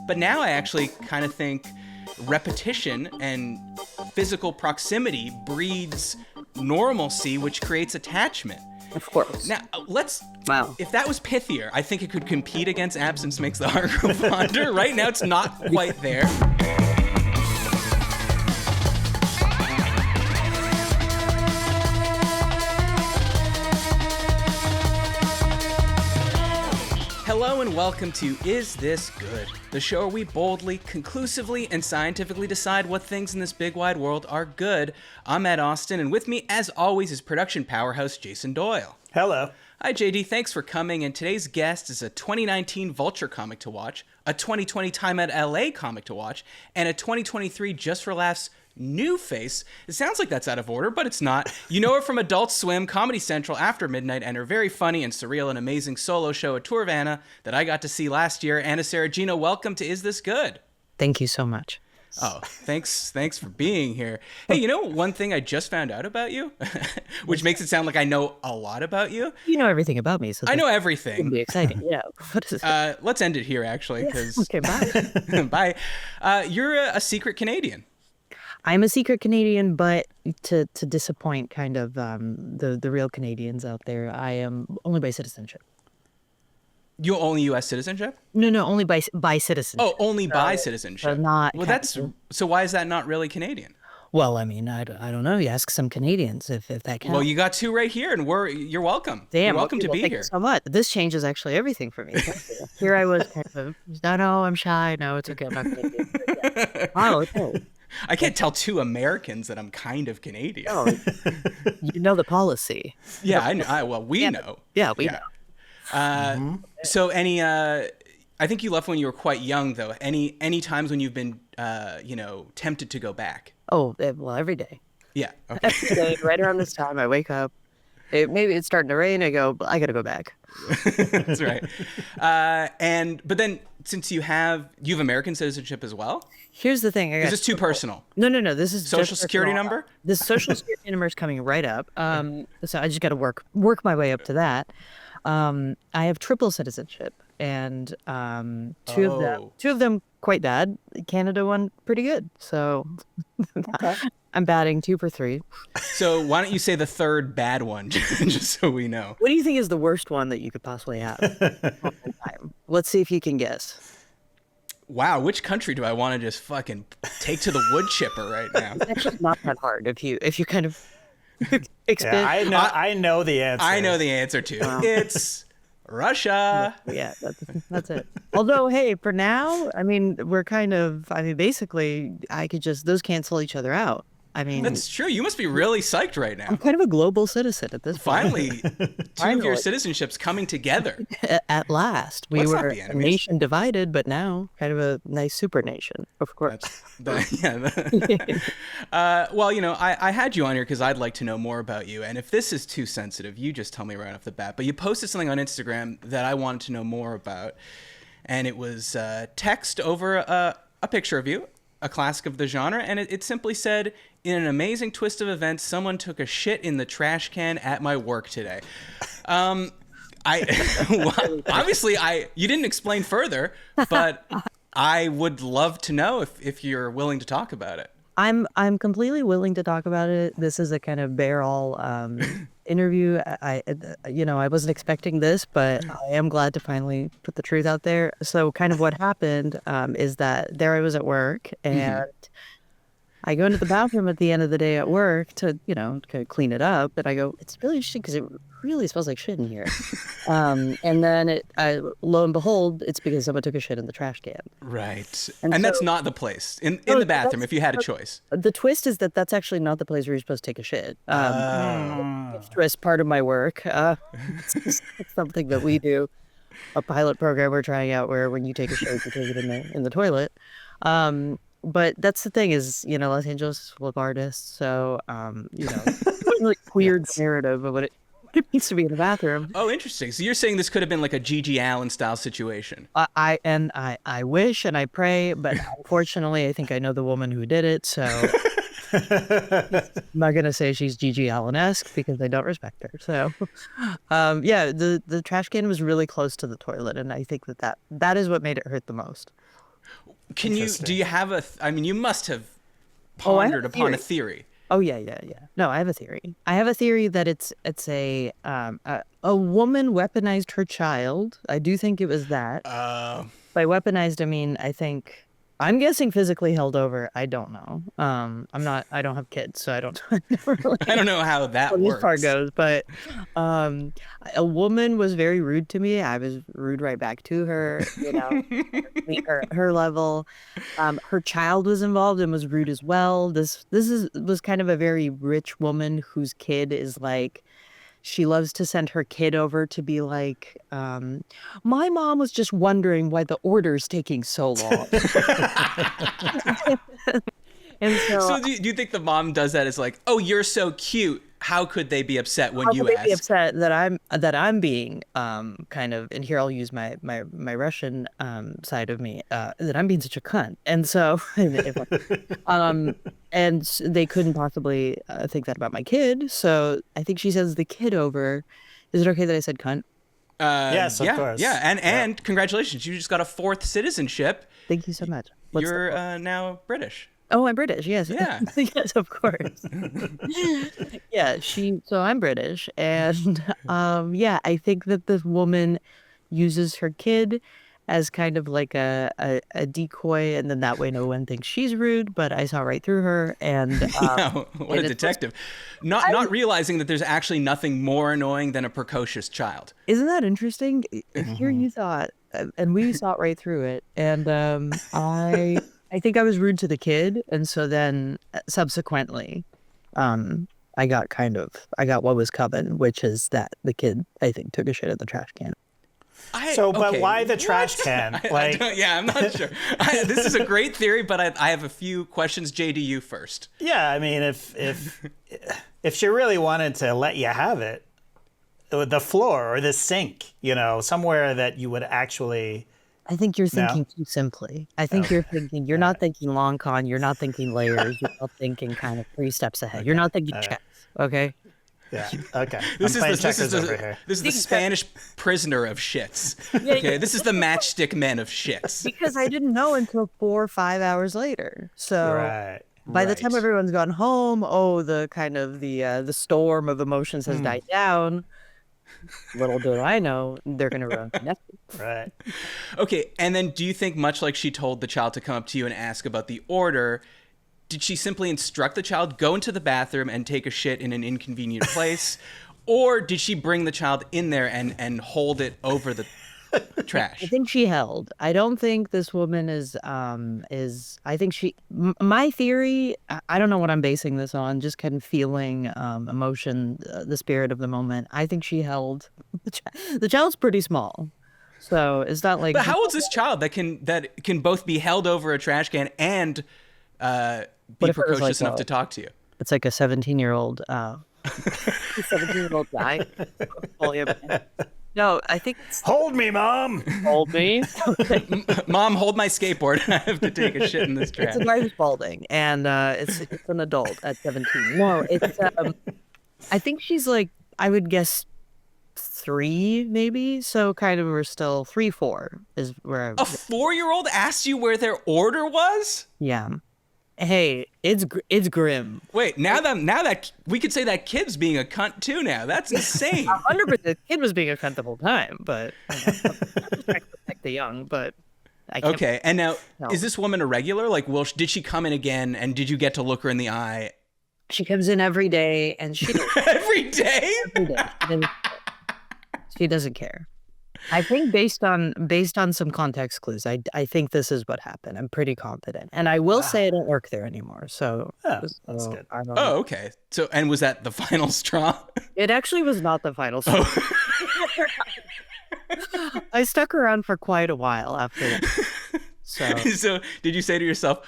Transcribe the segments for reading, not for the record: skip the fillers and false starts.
But now I actually kind of think repetition and physical proximity breeds normalcy, which creates attachment. Of course. Now, Wow. If that was pithier, I think it could compete against absence makes the heart grow fonder. Right now, it's not quite there. Hello and welcome to Is This Good? The show where we boldly, conclusively, and scientifically decide what things in this big wide world are good. I'm Ed Austin, and with me, as always, is production powerhouse Jason Doyle. Hello. Hi, JD. Thanks for coming. And today's guest is a 2019 Vulture comic to watch, a 2020 Time at LA comic to watch, and a 2023 Just for Laughs new face. It sounds like that's out of order, but it's not. You know her from Adult Swim, Comedy Central, After Midnight, and her very funny and surreal and amazing solo show, A Tour of Anna, that I got to see last year. Anna Seregina, welcome to Is This Good? Thank you so much. Oh, thanks for being here. Hey, you know one thing I just found out about you, which makes it sound like I know a lot about you. You know everything about me, so I know everything. It'll be exciting. Yeah. What is it? Let's end it here, actually, because Okay, bye. bye. You're a secret Canadian. I'm a secret Canadian, but to disappoint kind of the real Canadians out there, I am only by citizenship. You only U.S. citizenship? No, only by citizenship. Oh, only by citizenship. So not. Well, so. Why is that not really Canadian? Well, I mean, I don't know. You ask some Canadians if that counts. Well, you got two right here, and you're welcome. Damn, you're welcome to be thank here. You so much. This changes actually everything for me. Here I was kind of, no, I'm shy. No, it's okay. I'm not Canadian. Yeah. Oh, okay. I can't tell two Americans that I'm kind of Canadian. Oh, you know the policy. Yeah, I know. We know. Yeah, we know. So I think you left when you were quite young, though. Any times when you've been, tempted to go back? Oh, well, every day. Yeah. Okay. Every day, right around this time, I wake up. Maybe it's starting to rain. I go, I got to go back. That's right. But then since you have American citizenship as well? Here's the thing. Is this too personal? No. This is Social security number? This social security number is coming right up. So I just got to work my way up to that. I have triple citizenship, and two of them quite bad. Canada one pretty good. So okay. I'm batting 2 for 3. So why don't you say the third bad one, just so we know? What do you think is the worst one that you could possibly have? Let's see if you can guess. Wow, which country do I want to just fucking take to the wood chipper right now? It's actually not that hard if you kind of expand. Yeah, I know the answer. I know the answer too. It's Russia. Yeah, that's it. Although, hey, for now, I mean, basically, those cancel each other out. I mean, that's true. You must be really psyched right now. I'm kind of a global citizen at this point. Finally, two of your citizenships coming together. At last. We were a nation divided, but now kind of a nice super nation, of course. Well, I had you on here because I'd like to know more about you. And if this is too sensitive, you just tell me right off the bat. But you posted something on Instagram that I wanted to know more about. And it was text over a picture of you, a classic of the genre. And it simply said, in an amazing twist of events, someone took a shit in the trash can at my work today. You didn't explain further, but I would love to know if you're willing to talk about it. I'm completely willing to talk about it. This is a kind of bare-all interview. I wasn't expecting this, but I am glad to finally put the truth out there. So kind of what happened is that there I was at work, and I go into the bathroom at the end of the day at work to, kind of clean it up. And I go, it's really shit because it really smells like shit in here. And then lo and behold, it's because someone took a shit in the trash can. Right. And that's not the place in the bathroom if you had a choice. The twist is that that's actually not the place where you're supposed to take a shit. It's part of my work. It's something that we do, a pilot program we're trying out where when you take a shit, you take it in the toilet. But that's the thing is, Los Angeles is full of artists, so really weird narrative of what it needs to be in the bathroom. Oh, interesting. So you're saying this could have been like a Gigi Allen style situation? I wish and I pray, but unfortunately, I think I know the woman who did it, so I'm not gonna say she's Gigi Allen-esque because I don't respect her. So, the trash can was really close to the toilet, and I think that is what made it hurt the most. Do you have I mean, you must have Oh, I have pondered a upon a theory. theory. Oh yeah, yeah, yeah. No, I have a theory. I have a theory that it's a woman weaponized her child. I do think it was that. Uh, By weaponized, I mean I'm guessing physically held over. I don't know. I don't have kids, so I don't I never I really don't know how how that this part works. goes, but um a woman was very rude to me. I was rude right back to her, meet her level. Her child was involved and was rude as well. This was kind of a very rich woman whose kid is like she loves to send her kid over to be like, my mom was just wondering why the order's taking so long. And so So do you think the mom does that as like, oh, you're so cute? How could they be upset when how could you they be ask? upset that I'm being kind of, and here I'll use my Russian side of me, that I'm being such a cunt. And so um they couldn't possibly think that about my kid. So I think she sends the kid over. Is it okay that I said cunt? Yes, of Yeah, course. yeah, and Yep. and congratulations, you just got a fourth citizenship. Thank you so much. What's the You're fourth? now British. Oh, I'm British. Yes. Yeah. Yes, of course. Yeah, so I'm British and yeah, I think that this woman uses her kid as kind of like a decoy, and then that way no one thinks she's rude, but I saw right through her and Yeah, what a it is detective. Not realizing that there's actually nothing more annoying than a precocious child. isn't that interesting? Here Hmm. you thought, and we saw right through it. And I think I was rude to the kid, and so then subsequently, um, I got what was coming, which is that the kid I think took a shit in the trash can. So, but Okay, why the trash what? can? I don't, yeah, I'm not sure. This is a great theory, but I have a few questions. JDU first. Yeah, I mean, if she really wanted to let you have it, the floor or the sink, somewhere that you would actually. I think you're No. thinking too simply. I think you're not thinking long con. You're not thinking layers. You're not thinking kind of 3 steps ahead. You're Okay. not thinking All right. chess. Okay. Yeah. Okay. This I'm playing is the checkers over here. this is the Spanish prisoner of shits. Yeah, Okay, this is the matchstick men of shits. because I didn't know until 4 or 5 hours later. So Right. by the time Right. everyone's gone home, oh, the kind of the storm of emotions has died down. Little do I know, they're gonna ruin my nephew. Right. Okay, and then do you think, much like she told the child to come up to you and ask about the order, did she simply instruct the child, go into the bathroom and take a shit in an inconvenient place? Or did she bring the child in there and hold it over the trash? I think she held. I don't think this woman I think my theory, I don't know what I'm basing this on, just kind of feeling, emotion, the spirit of the moment. I think she held the child's pretty small. So it's not like But how old's this child that can both be held over a trash can and be if it was precocious like enough to talk to you? it's like a 17-year-old 17-year-old guy. Oh, yeah. No, I think it's Hold me, Mom. told me. Mom, hold my skateboard. I have to take a shit in this trash. It's a guy who's balding, and it's an adult at 17. No, it's I think she's like, I would guess 3 maybe. So kind of we're still 3, 4 is where A 4-year-old asked you where their order was? yeah. Hey, it's grim. Wait, now that we could say that kid's being a cunt too. Now that's insane. 100%. The kid was being a cunt the whole time, but protect the young. But I can't. Okay, and now No. is this woman a regular? Like, did she come in again? And did you get to look her in the eye She comes in every day, and she every day? every day. She doesn't care. I think based on some context clues, I think this is what happened. I'm pretty confident, and I will say I don't work there anymore. So, Oh, that's good. I don't Oh, know. okay. So, and was that the final straw? It actually was not the final straw. I stuck around for quite a while after that. So So, did you say to yourself,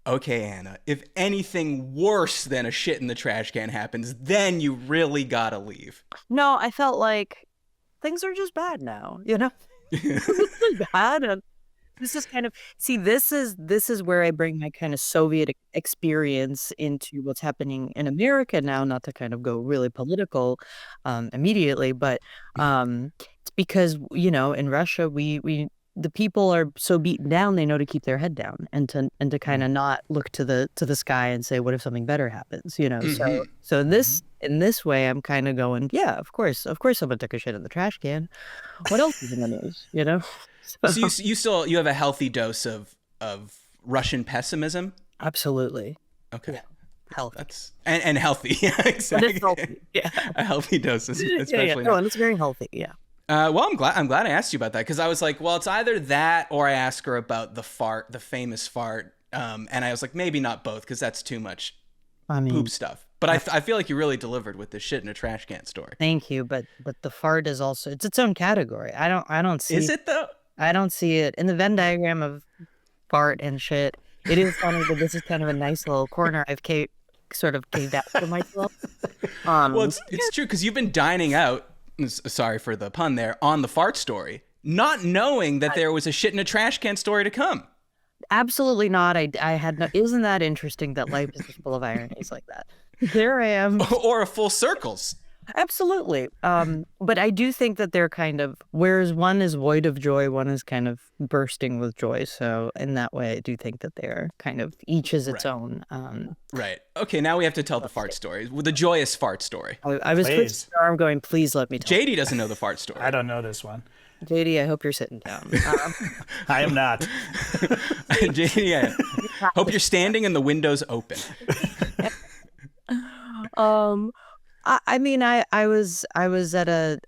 "Okay, Anna, if anything worse than a shit in the trash can happens, then you really gotta leave." no, I felt like things are just bad now. This is bad, and this is kind of this is where I bring my kind of Soviet experience into what's happening in America now. Not to kind of go really political, immediately, but it's because in Russia we the people are so beaten down, they know to keep their head down and to kind of not look to the sky and say, what if something better happens, you know? So in this way, I'm kind of going, yeah, of course someone took a shit in the trash can. What else is in the news, you know? So you have a healthy dose of Russian pessimism. Absolutely. Okay. Yeah. Healthy. And healthy. Yeah, exactly. But it's healthy. Yeah. A healthy dose, especially. No, and it's very healthy. Yeah. Well, I'm glad I asked you about that, because I was like, well, it's either that or I ask her about the famous fart, and I was like, maybe not both, because that's too much poop stuff. But I feel like you really delivered with the shit in a trash can story. Thank you, but the fart is also, it's its own category. I don't see. Is it though? I don't see it in the Venn diagram of fart and shit. It is funny that this is kind of a nice little corner I've sort of caved out for myself. Well, it's true, because you've been dining out. Sorry for the pun there, on the fart story, not knowing that there was a shit in a trash can story to come. Absolutely not. I had no. Isn't that interesting that life is just full of ironies like that? There I am. Or a full circles. Absolutely. But I do think that they're kind of, whereas one is void of joy, one is kind of bursting with joy. So in that way, I do think that they're kind of, each is its own. Right. Okay, now we have to tell the fart story, the joyous fart story. I was twisting your arm going, please let me tell. JD doesn't know the fart story. I don't know this one. JD, I hope you're sitting down. I am not. JD, I hope you're standing and the window's open. I mean, I was at a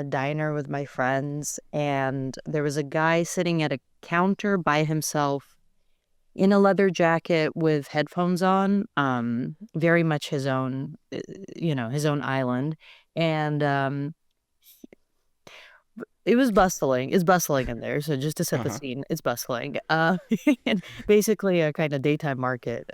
diner with my friends, and there was a guy sitting at a counter by himself in a leather jacket with headphones on, very much his own, his own island. And it was bustling. It's bustling in there. So just to set the scene, it's bustling. And basically a kind of daytime market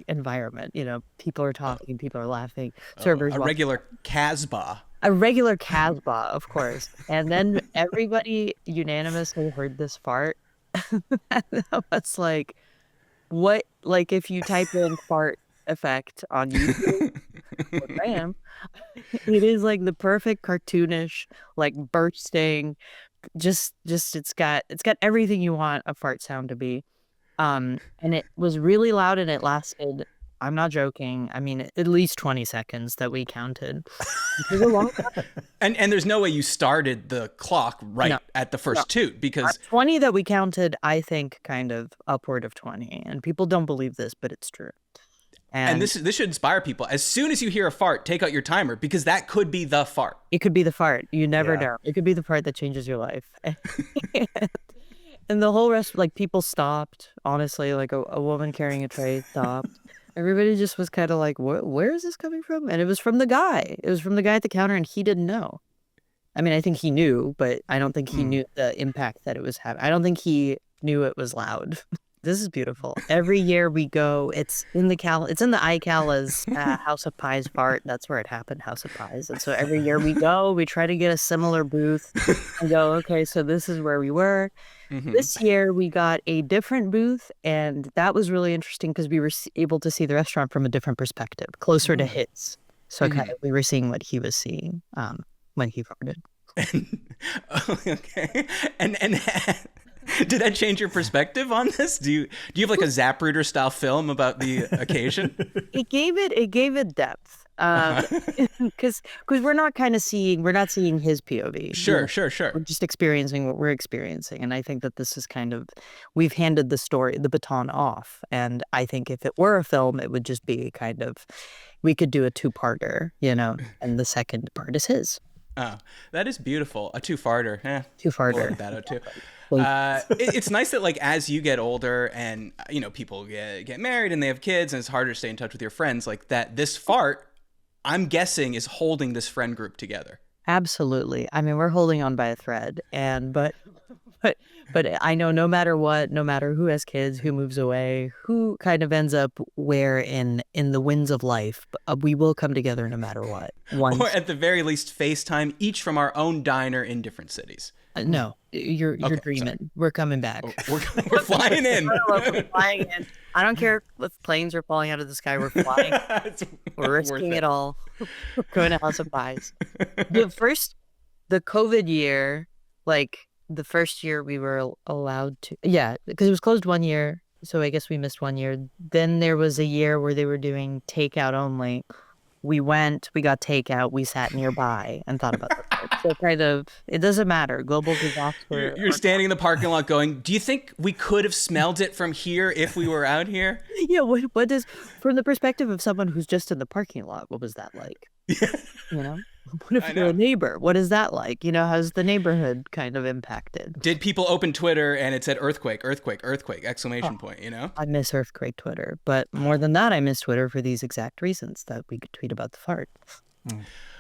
environment. You know, people are talking, people are laughing. Servers a regular Casbah. A regular Casbah, of course. And then everybody unanimously heard this fart. And I was like, what? Like, if you type in fart effect on YouTube, bam, it is like the perfect cartoonish, like bursting, just it's got everything you want a fart sound to be. And it was really loud, and it lasted, I'm not joking, I mean, at least 20 seconds that we counted. It was a long time. And there's no way you started the clock at the first toot, because 20 that we counted, I think kind of upward of 20. And people don't believe this, but it's true. And this should inspire people. As soon as you hear a fart, take out your timer, because that could be the fart. It could be the fart. You never know. It could be the fart that changes your life. And the whole rest, like, people stopped, honestly, like a woman carrying a tray stopped. Everybody just was kind of like, where is this coming from? And it was from the guy. It was from the guy at the counter, and he didn't know. I mean, I think he knew, but I don't think he knew the impact that it was having. I don't think he knew it was loud. This is beautiful. Every year we go, it's in the iCala's House of Pies fart. That's where it happened, House of Pies. And so every year we go, we try to get a similar booth and go, okay, so this is where we were. This year we got a different booth, and that was really interesting because we were able to see the restaurant from a different perspective, closer to his. So kind of we were seeing what he was seeing when he farted. Okay. And did that change your perspective on this? Do you have like a Zapruder style film about the occasion? It gave it depth. Because we're not seeing his POV. Sure. We're just experiencing what we're experiencing. And I think that this is we've handed the baton off. And I think if it were a film, it would just be we could do a two-parter, and the second part is his. Oh, that is beautiful. A two-farter. Two-farter. We'll edit that out too. It's nice that, like, as you get older and, people get married and they have kids and it's harder to stay in touch with your friends, like that, this fart, I'm guessing, is holding this friend group together. Absolutely. I mean, we're holding on by a thread, but I know no matter what, no matter who has kids, who moves away, who kind of ends up where in the winds of life, we will come together no matter what. Or at the very least, FaceTime, each from our own diner in different cities. No, you're dreaming. Sorry. We're coming back. We're flying in. We're flying in. I don't care if planes are falling out of the sky. We're flying. We're risking it all. We're going to House of Pies. The COVID year, like, the first year we were allowed to, yeah, because it was closed 1 year. So I guess we missed 1 year. Then there was a year where they were doing takeout only. We went, we got takeout, we sat nearby and thought about the fart. So kind of, it doesn't matter. Global disaster. You're standing in the parking lot going, do you think we could have smelled it from here if we were out here? Yeah, what is, from the perspective of someone who's just in the parking lot, what was that like? You know? What if you're a neighbor? What is that like? How's the neighborhood kind of impacted? Did people open Twitter and it said earthquake, earthquake, earthquake, exclamation point, I miss earthquake Twitter, but more than that, I miss Twitter for these exact reasons that we could tweet about the fart.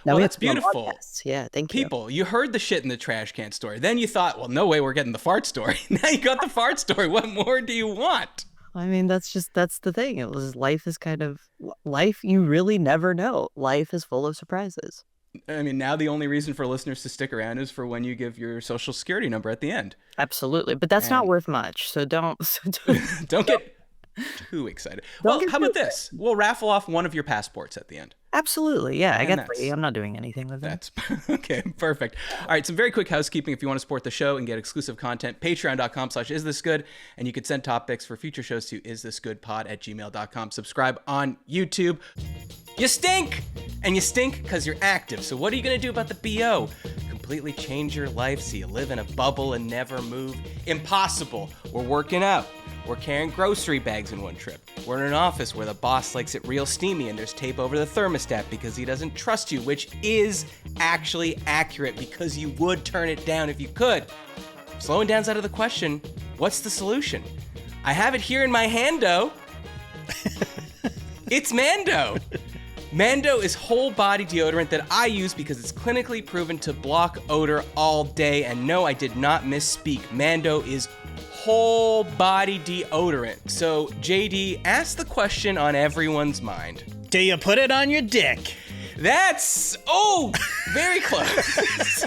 Well, that's beautiful. Yeah, thank you. People, you heard the shit in the trash can story. Then you thought, well, no way we're getting the fart story. Now you got the fart story. What more do you want? I mean, that's the thing. Life is kind of, life, you really never know. Life is full of surprises. I mean, now the only reason for listeners to stick around is for when you give your social security number at the end. Absolutely. But that's not worth much. So don't get too excited. Well, how about this? We'll raffle off one of your passports at the end. Absolutely. Yeah, I got 3. I'm not doing anything with that. That's okay. Perfect. All right. Some very quick housekeeping. If you want to support the show and get exclusive content, patreon.com/isthisgood. And you can send topics for future shows to isthisgoodpod@gmail.com. Subscribe on YouTube. You stink! And you stink because you're active. So what are you going to do about the BO? Completely change your life so you live in a bubble and never move? Impossible. We're working out. We're carrying grocery bags in one trip. We're in an office where the boss likes it real steamy and there's tape over the thermostat because he doesn't trust you, which is actually accurate because you would turn it down if you could. Slowing down's out of the question. What's the solution? I have it here in my hando. It's Mando. Mando is whole body deodorant that I use because it's clinically proven to block odor all day. And no, I did not misspeak. Mando is whole body deodorant. So, JD, ask the question on everyone's mind. Do you put it on your dick? That's, very close.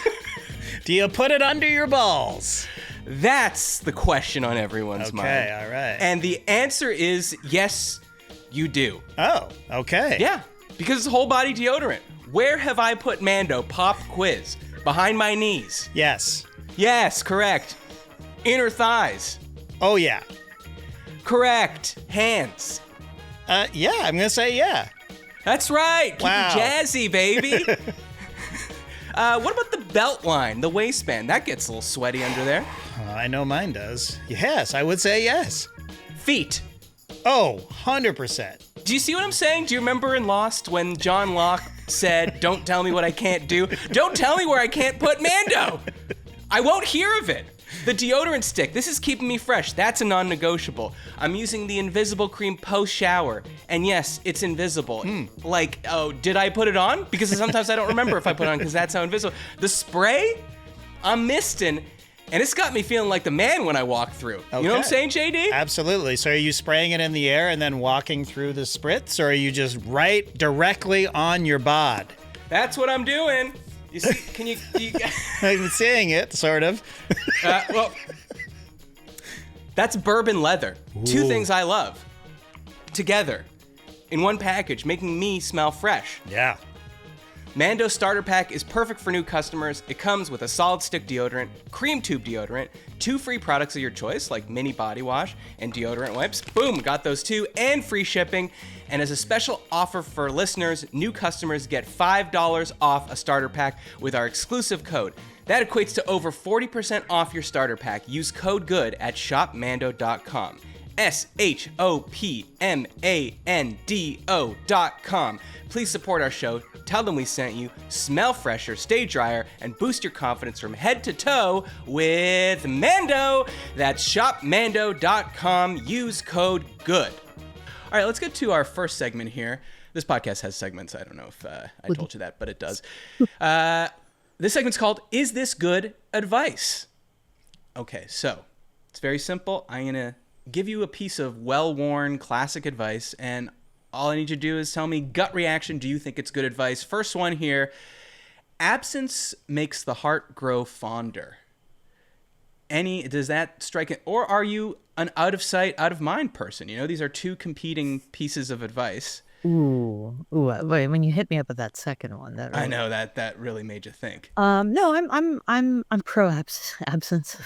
Do you put it under your balls? That's the question on everyone's mind. Okay, all right. And the answer is yes, you do. Oh, okay. Yeah, because it's whole body deodorant. Where have I put Mando? Pop quiz. Behind my knees. Yes. Yes, correct. Inner thighs. Oh, yeah. Correct. Hands. Yeah, I'm going to say yeah. That's right. Keep Wow. it jazzy, baby. What about the belt line, the waistband? That gets a little sweaty under there. I know mine does. Yes, I would say yes. Feet. Oh, 100%. Do you see what I'm saying? Do you remember in Lost when John Locke said, "Don't tell me what I can't do. Don't tell me where I can't put Mando. I won't hear of it." The deodorant stick, this is keeping me fresh. That's a non-negotiable. I'm using the invisible cream post-shower. And yes, it's invisible. Like, did I put it on? Because sometimes I don't remember if I put it on because that's how invisible. The spray, I'm misting. And it's got me feeling like the man when I walk through. Okay. You know what I'm saying, JD? Absolutely. So are you spraying it in the air and then walking through the spritz, or are you just right directly on your bod? That's what I'm doing. You see, can you I'm seeing it, sort of. well, that's bourbon leather. Ooh. 2 things I love. Together. In one package, making me smell fresh. Yeah. Mando Starter Pack is perfect for new customers. It comes with a solid stick deodorant, cream tube deodorant, 2 free products of your choice like mini body wash and deodorant wipes. Boom, got those 2, and free shipping. And as a special offer for listeners, new customers get $5 off a starter pack with our exclusive code. That equates to over 40% off your starter pack. Use code GOOD at shopmando.com. shopmando.com. Please support our show, tell them we sent you, smell fresher, stay drier, and boost your confidence from head to toe with Mando. That's shopmando.com. Use code GOOD. All right, let's get to our first segment here. This podcast has segments. I don't know if I told you that, but it does. This segment's called Is This Good Advice? Okay, so it's very simple. I'm going to give you a piece of well-worn classic advice, and all I need you to do is tell me gut reaction. Do you think it's good advice? First one here. Absence makes the heart grow fonder. Does that strike it? Or are you an out of sight, out of mind person? You know, these are 2 competing pieces of advice. Wait, when you hit me up with that second one, that I really... know that really made you think. No, I'm pro absence.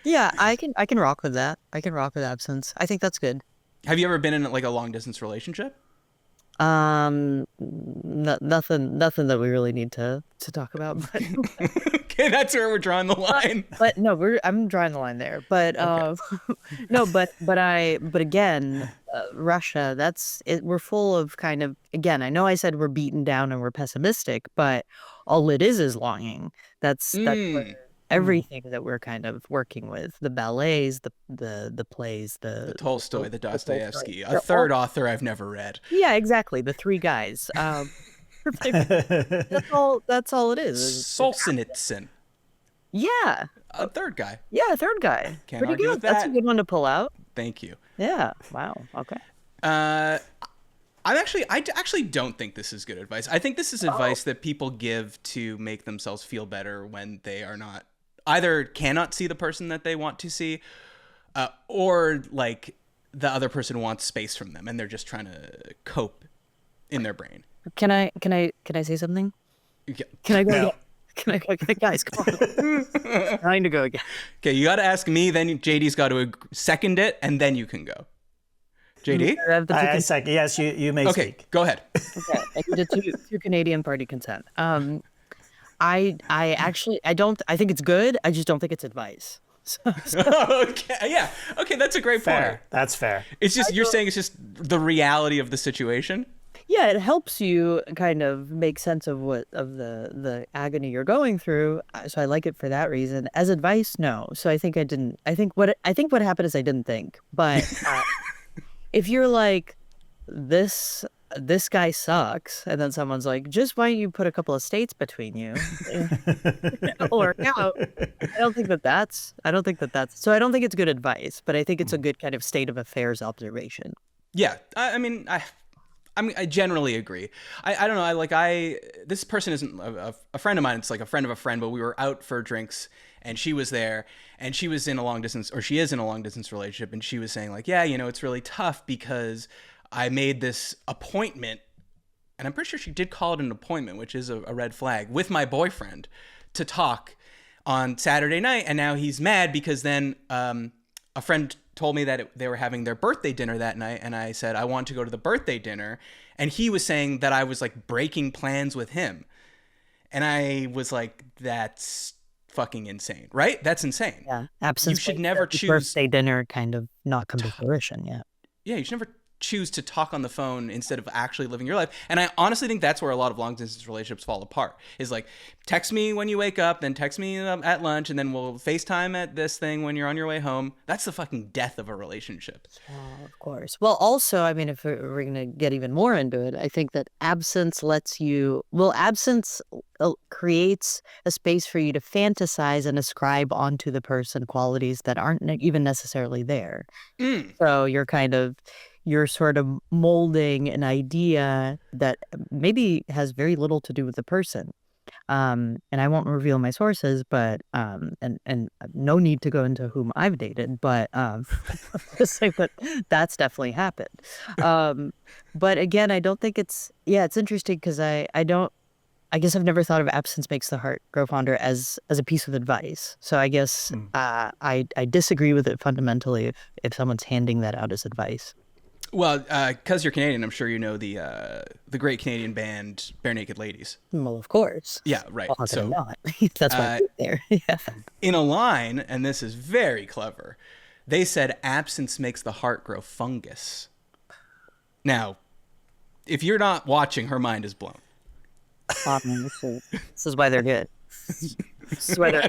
Yeah, I can rock with that. I can rock with absence. I think that's good. Have you ever been in like a long distance relationship? Nothing that we really need to talk about, but Okay, that's where we're drawing the line. but no, I'm drawing the line there. But no, but again, Russia, that's it. We're full of kind of, again, I know I said we're beaten down and we're pessimistic, but all it is longing. That's where Mm, everything that we're kind of working with, the ballets, the plays, the Tolstoy, the Tolstoy. Dostoevsky, a They're all... third author I've never read. Yeah, exactly. The three guys. That's all it is. Solzhenitsyn, Yeah. a third guy. Yeah, third guy. Can't Pretty argue good. with That's a that. good one to pull out. Thank you. Yeah. Wow. Okay. Uh, I actually don't think this is good advice. I think this is advice that people give to make themselves feel better when they are not either cannot see the person that they want to see, or like the other person wants space from them and they're just trying to cope in their brain. Can I say something? Can I go again? Can I go again? Guys, come on. Trying to go again. Okay, you got to ask me, then JD's got to second it, and then you can go. JD? I have the two I second. Yes, you may Okay, speak. go ahead. Okay, I need a two Canadian party consent. I actually I think it's good. I just don't think it's advice. Okay, yeah. Okay, that's a great point. Fair. That's fair. It's just you're saying it's just the reality of the situation. Yeah, it helps you kind of make sense of the agony you're going through. So I like it for that reason. As advice, no. So I think I didn't. I think what happened is I didn't think. But if you're like this guy sucks, and then someone's like, just why don't you put a couple of states between you? It'll work out. I don't think that's. So I don't think it's good advice, but I think it's a good kind of state of affairs observation. Yeah, I generally agree. I don't know. This person isn't a friend of mine. It's like a friend of a friend, but we were out for drinks and she was there and she was in a long distance, or she is in a long distance relationship. And she was saying like, yeah, it's really tough because I made this appointment, and I'm pretty sure she did call it an appointment, which is a red flag, with my boyfriend to talk on Saturday night. And now he's mad because then a friend told me that they were having their birthday dinner that night, and I said I want to go to the birthday dinner, and he was saying that I was like breaking plans with him, and I was like, that's fucking insane, right? That's insane. Yeah, absence. You should never choose birthday dinner kind of not come to fruition. Yeah. Yeah, you should never choose to talk on the phone instead of actually living your life. And I honestly think that's where a lot of long distance relationships fall apart, is like, text me when you wake up, then text me at lunch, and then we'll FaceTime at this thing when you're on your way home. That's the fucking death of a relationship. Oh, of course. Well, also, I mean, if we're going to get even more into it, I think that absence creates a space for you to fantasize and ascribe onto the person qualities that aren't even necessarily there. So you're sort of molding an idea that maybe has very little to do with the person. And I won't reveal my sources, but and no need to go into whom I've dated, but just say that that's definitely happened. But again, I don't think it's interesting because I guess I've never thought of absence makes the heart grow fonder as a piece of advice. So I guess I disagree with it fundamentally if someone's handing that out as advice. Well, because you're Canadian, I'm sure you know the great Canadian band Bare Naked Ladies. Well, of course. Yeah, right. Well, how could I So not? That's why I'm there. Yeah. in a line, and this is very clever, they said absence makes the heart grow fungus. Now, if you're not watching, her mind is blown. This is why they're good. This is why they're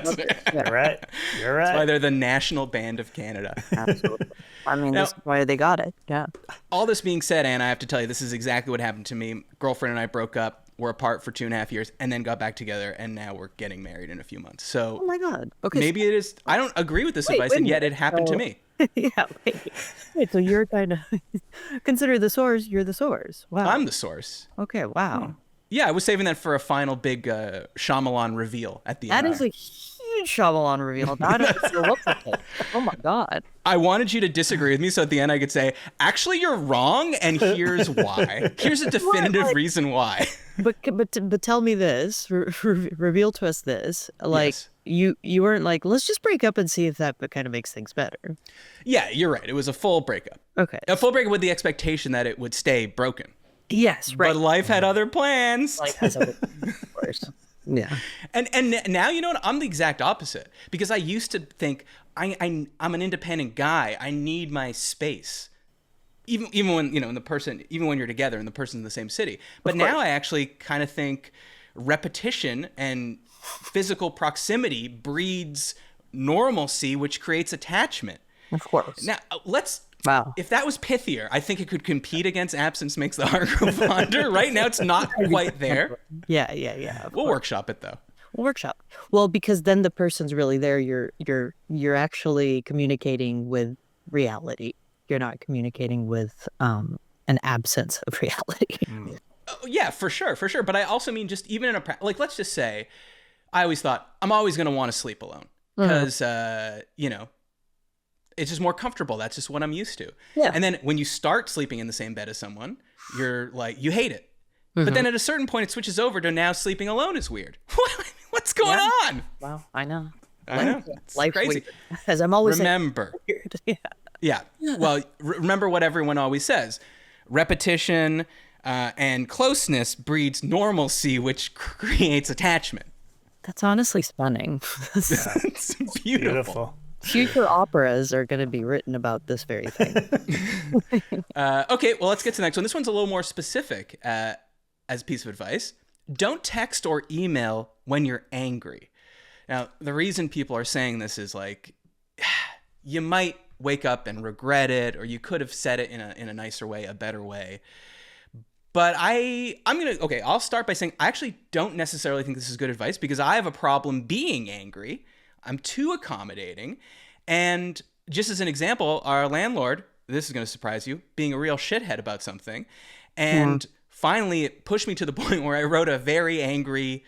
You're right. You're right. That's why they're the national band of Canada. Absolutely. I mean, Now- that's why they got it. Yeah. All this being said, Anne, I have to tell you, this is exactly what happened to me. Girlfriend and I broke up. We're apart for 2.5 years, and then got back together, and now we're getting married in a few months. So Oh my God. Okay. maybe it is. I don't agree with this Wait, advice, wait a and yet minute. it happened to So- me. Yeah. Wait. So you're kind of consider the source. You're the source. Wow. I'm the source. Okay. Wow. Yeah, I was saving that for a final big Shyamalan reveal at the That end. is a Shyamalan reveal. Now I don't feel up with it. Oh my god. I wanted you to disagree with me, so at the end I could say, actually, you're wrong, and here's why. Here's a definitive reason why. But tell me this. Reveal to us this. Like Yes. you weren't like, let's just break up and see if that kind of makes things better. Yeah, you're right. It was a full breakup. Okay. A full breakup with the expectation that it would stay broken. Yes. Right. But life had other plans. Like has a, of course. Yeah. And now, you know what? I'm the exact opposite, because I used to think I'm an independent guy. I need my space. Even when, even when you're together and the person's in the same city. But now I actually kind of think repetition and physical proximity breeds normalcy, which creates attachment. Of course. Now, let's... Wow. If that was pithier, I think it could compete against absence makes the heart grow fonder. Right now, it's not quite there. Yeah. We'll workshop it, though. Workshop. Well, because then the person's really there. You're actually communicating with reality. You're not communicating with an absence of reality. Oh, yeah, for sure. But I also mean, just even in a let's just say, I always thought I'm always going to want to sleep alone because it's just more comfortable. That's just what I'm used to. Yeah. And then when you start sleeping in the same bed as someone, you're like, you hate it. But then at a certain point, it switches over to now sleeping alone is weird. What's going on? Wow, I know. I know. It's Life's crazy. weird. As I'm always Remember. saying, weird. Yeah. Well, remember what everyone always says. Repetition and closeness breeds normalcy, which creates attachment. That's honestly stunning. It's beautiful. Beautiful. Future operas are going to be written about this very thing. Okay, well, let's get to the next one. This one's a little more specific as a piece of advice. Don't text or email when you're angry. Now, the reason people are saying this is like, you might wake up and regret it, or you could have said it in a nicer way, a better way. But I'll start by saying I actually don't necessarily think this is good advice, because I have a problem being angry. I'm too accommodating. And just as an example, our landlord, this is going to surprise you, being a real shithead about something. And finally, it pushed me to the point where I wrote a very angry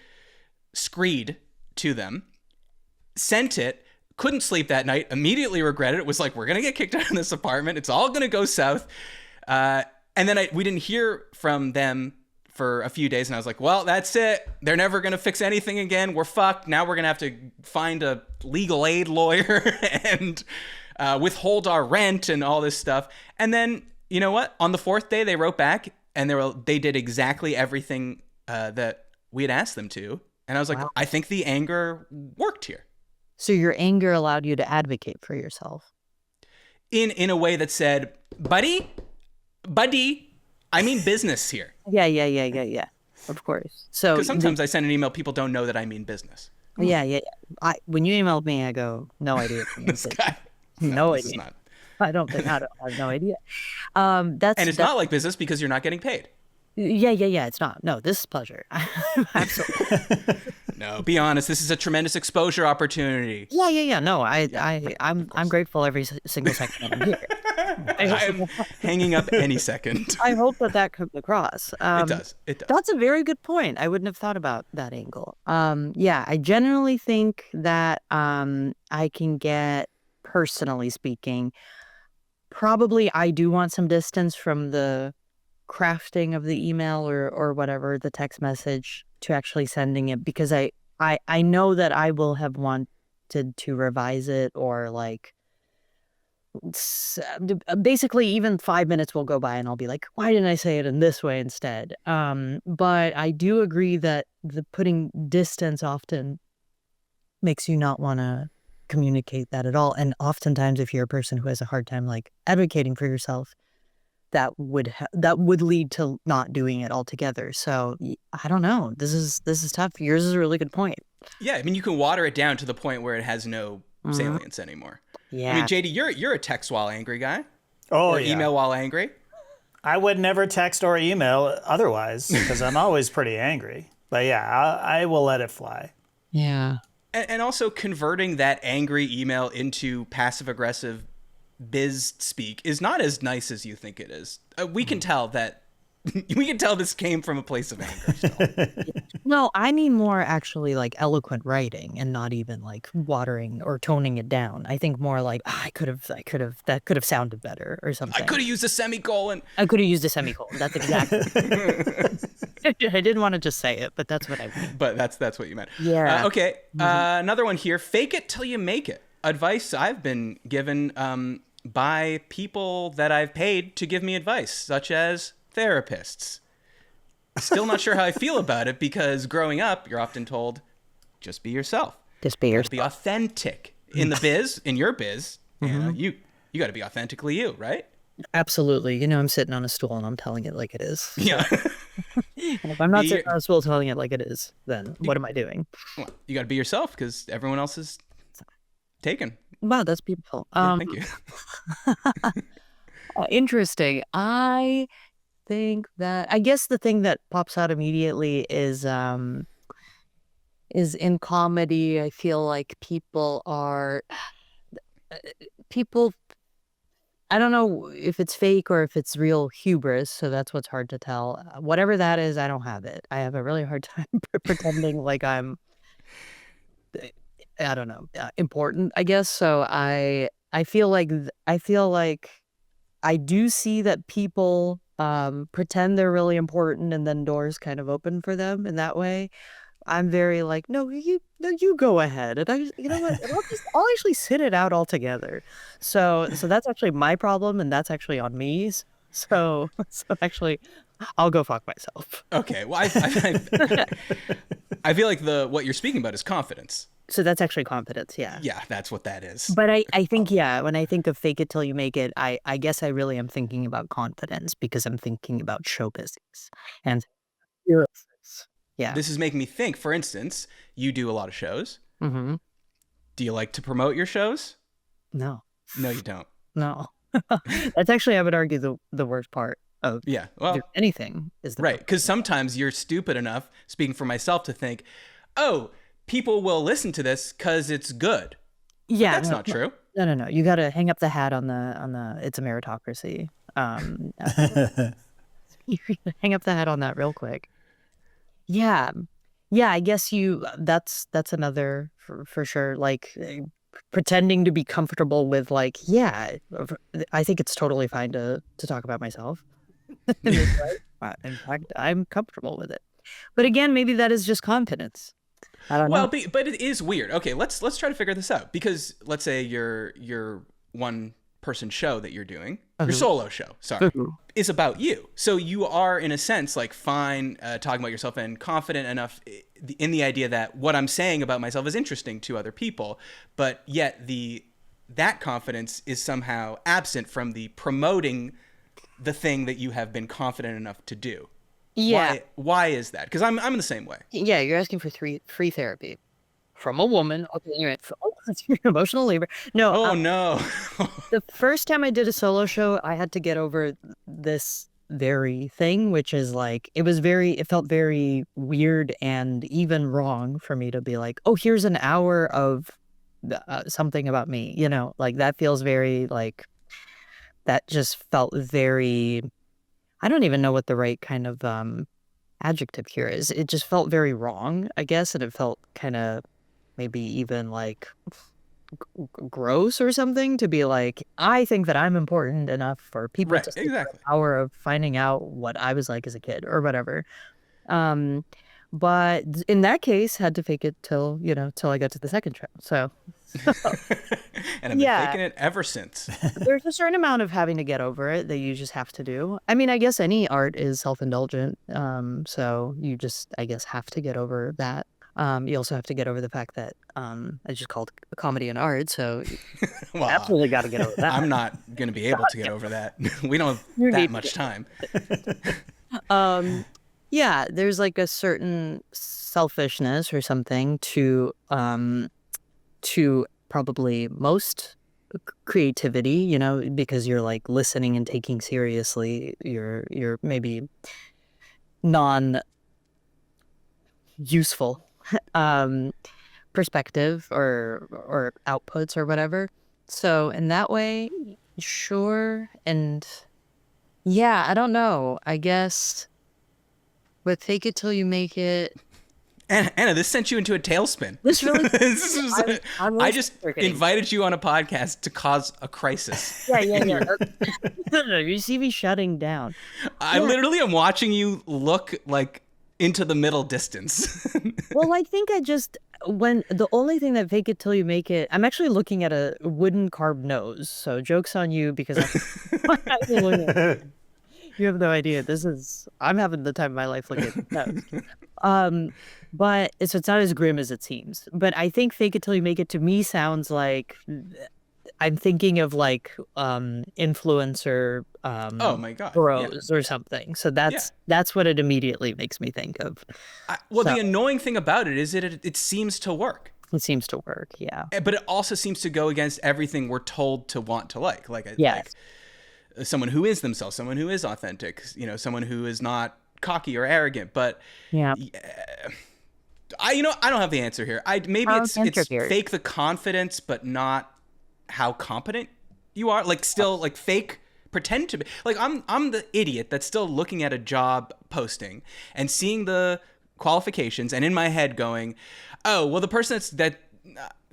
screed to them, sent it, couldn't sleep that night, immediately regretted it, was like, we're going to get kicked out of this apartment. It's all going to go south. And then we didn't hear from them for a few days, and I was like, well, that's it. They're never going to fix anything again. We're fucked. Now we're going to have to find a legal aid lawyer and withhold our rent and all this stuff. And then, you know what? On the fourth day, they wrote back, and they did exactly everything that we had asked them to. And I was like, wow. I think the anger worked here. So your anger allowed you to advocate for yourself. In a way that said, buddy, I mean business here. Yeah. Of course. So because sometimes I send an email, people don't know that I mean business. Yeah. When you emailed me, I go, no idea. This guy, no this idea. is not. I don't think I have no idea. And it's not like business because you're not getting paid. Yeah. It's not. No, this is pleasure. Absolutely. No, be honest. This is a tremendous exposure opportunity. Yeah. No, I'm grateful every single second that I'm here. I'm hanging up any second. I hope that comes across. It does. That's a very good point. I wouldn't have thought about that angle. Yeah, I generally think that I can get, personally speaking, probably I do want some distance from the crafting of the email or whatever, the text message, to actually sending it, because I know that I will have wanted to revise it, or like, basically even 5 minutes will go by and I'll be like, why didn't I say it in this way instead? But I do agree that the putting distance often makes you not want to communicate that at all. And oftentimes, if you're a person who has a hard time like advocating for yourself, that would lead to not doing it altogether. So I don't know. This is tough. Yours is a really good point. Yeah, I mean, you can water it down to the point where it has no salience anymore. Yeah. I mean, JD, you're a text while angry guy. Oh, or yeah. Email while angry. I would never text or email otherwise, because I'm always pretty angry. But yeah, I will let it fly. Yeah. And also converting that angry email into passive-aggressive biz speak is not as nice as you think it is. We can tell that We can tell this came from a place of anger still. No, I mean more actually like eloquent writing and not even like watering or toning it down. I think more like that could have sounded better or I something. could have used a semicolon. I could have used a semicolon. That's exactly. I didn't want to just say it, but that's what I mean. But that's what you meant. Yeah. Okay. Another one here. Fake it till you make it. Advice I've been given by people that I've paid to give me advice, such as therapists. Still not sure how I feel about it because growing up, you're often told, just be yourself. Just be yourself. Be authentic in the biz, in your biz. You got to be authentically you, right? Absolutely. You know, I'm sitting on a stool and I'm telling it like it is. Yeah. And if I'm not sitting on a stool telling it like it is, then what am I doing? Well, you got to be yourself because everyone else is taken. Wow, that's beautiful. Yeah, thank you. Interesting. I think that I guess the thing that pops out immediately is in comedy. I feel like people. I don't know if it's fake or if it's real hubris, so that's what's hard to tell. Whatever that is, I don't have it. I have a really hard time pretending like I'm, I don't know, important, I guess. So I feel like I do see that people pretend they're really important and then doors kind of open for them in that way. I'm very like, no, you go ahead, and you know what, and I'll actually sit it out altogether. So that's actually my problem, and that's actually on me. So actually, I'll go fuck myself. Okay. Well, I feel like what you're speaking about is confidence. So that's actually confidence, yeah. Yeah, that's what that is. But I think, yeah, when I think of fake it till you make it, I guess I really am thinking about confidence because I'm thinking about show business and fearlessness. Yeah. This is making me think. For instance, you do a lot of shows. Mm-hmm. Do you like to promote your shows? No. No, you don't. No. That's actually, I would argue, the worst part of Yeah. Well, anything is the right. Because sometimes you're stupid enough, speaking for myself, to think, oh, people will listen to this because it's good. Yeah. But that's not true. No. You got to hang up the hat on the it's a meritocracy. You hang up the hat on that real quick. Yeah. Yeah, I guess that's another for sure. Like pretending to be comfortable with like, yeah, I think it's totally fine to talk about myself. In fact, I'm comfortable with it. But again, maybe that is just confidence. I don't know. Well, but it is weird. Okay, let's try to figure this out because let's say your one person show that you're doing, your solo show, sorry, is about you. So you are in a sense like fine talking about yourself and confident enough in the idea that what I'm saying about myself is interesting to other people, but yet that confidence is somehow absent from the promoting the thing that you have been confident enough to do. Yeah. Why is that? Because I'm the same way. Yeah, you're asking for free therapy from a woman. Okay, you're right. That's emotional labor. No. Oh no. The first time I did a solo show, I had to get over this very thing, which is like it felt very weird and even wrong for me to be like, oh, here's an hour of something about me. You know, like that feels very like that just felt very. I don't even know what the right kind of adjective here is. It just felt very wrong, I guess, and it felt kind of maybe even like gross or something to be like, I think that I'm important enough for people to see the power of finding out what I was like as a kid or whatever. But in that case, had to fake it till I got to the second show. So and I've been faking it ever since. There's a certain amount of having to get over it that you just have to do. I mean, I guess any art is self-indulgent. So you just, I guess, have to get over that. You also have to get over the fact that I just called comedy an art, so well, absolutely got to get over that. I'm not going to be able to get over that. We don't have that much time. Yeah, there's like a certain selfishness or something to probably most creativity, because you're like listening and taking seriously your maybe non-useful perspective or outputs or whatever. So in that way, sure. And Yeah, I don't know. I guess, but fake it till you make it. Anna, this sent you into a tailspin. This really, This is, I'm I really just circuiting. invited you on a podcast to cause a crisis. Yeah, yeah, yeah. No, you see me shutting down. I Yeah. literally am watching you look like into the middle distance. Well, I think I just when the only thing that fake it till you make it. I'm actually looking at a wooden carved nose. So jokes on you because I'm actually looking at- you have no idea. I'm having the time of my life looking at nose. Um, but it's not as grim as it seems. But I think fake it till you make it to me sounds like I'm thinking of like influencer Oh my god. Yeah. bros or something. So Yeah. that's what it immediately makes me think of. Well, So the annoying thing about it is it seems to work. it seems to work. Yeah. But it also seems to go against everything we're told to want to like Yes. someone who is themselves, someone who is authentic, someone who is not cocky or arrogant. But Yeah. I don't have the answer here. Maybe it's Insecure. fake the confidence, but not how competent you are. Like still like fake pretend to be like I'm the idiot that's still looking at a job posting and seeing the qualifications and in my head going, oh well, the person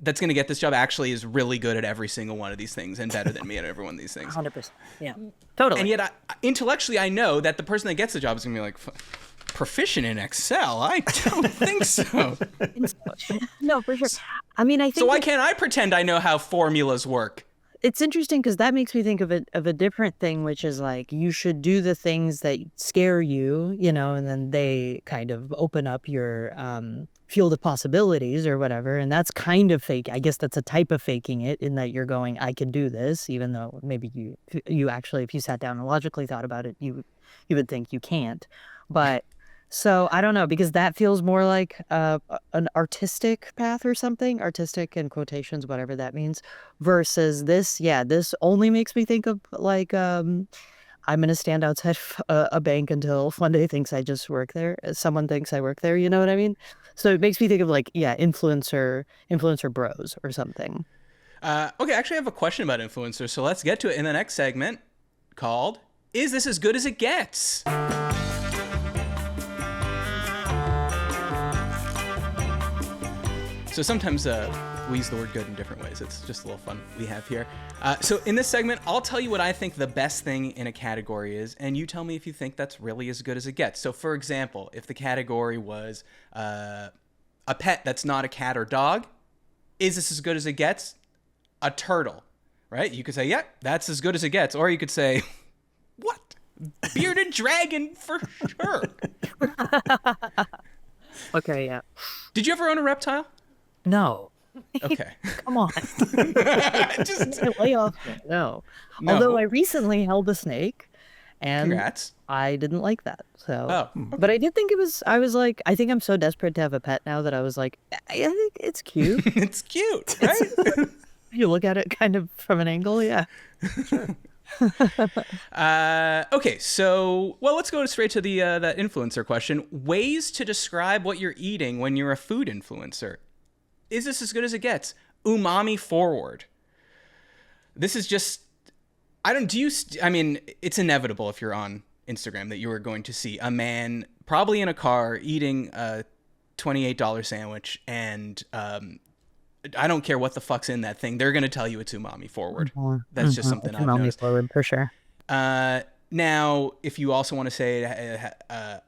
that's going to get this job actually is really good at every single one of these things and better than me at every one of these things. 100%. Yeah. Totally. And yet, intellectually, I know that the person that gets the job is going to be like, proficient in Excel? I don't think so. No, for sure. I mean, I think So why can't I pretend I know how formulas work? it's interesting because that makes me think of a different thing, which is like you should do the things that scare you, and then they kind of open up your field of possibilities or whatever, and that's kind of fake. I guess that's a type of faking it in that you're going, I can do this, even though maybe you actually, if you sat down and logically thought about it, you would think you can't. But so I don't know because that feels more like an artistic path or something, artistic in quotations, whatever that means, versus this. Yeah, this only makes me think of like I'm gonna stand outside a bank until one day thinks I just work there. Someone thinks I work there. You know what I mean? So it makes me think of like influencer bros or something. Okay, actually, I have a question about influencers, so let's get to it in the next segment called "Is This as Good as It Gets?" So sometimes we use the word good in different ways. It's just a little fun we have here. So in this segment, I'll tell you what I think the best thing in a category is, and you tell me if you think that's really as good as it gets. So for example, if the category was a pet that's not a cat or dog, is this as good as it gets? A turtle, right? You could say, yeah, that's as good as it gets. Or you could say, what? Bearded dragon for sure. Okay, yeah. Did you ever own a reptile? No, Okay. come on. Just Lay off me. No. No. Although I recently held a snake and congrats. I didn't like that. So, Oh, but I did think I was like, I think I'm so desperate to have a pet now that I was like, I think it's cute. It's cute, right? You look at it kind of from an angle. Yeah. Okay, so let's go straight to the that influencer question. Ways to describe what you're eating when you're a food influencer. Is this as good as it gets? Umami forward. This is just I mean, it's inevitable if you're on Instagram that you are going to see a man probably in a car eating a $28 sandwich and I don't care what the fuck's in that thing. They're going to tell you it's umami forward. That's just something I've noticed. Forward for sure. Now, if you also want to say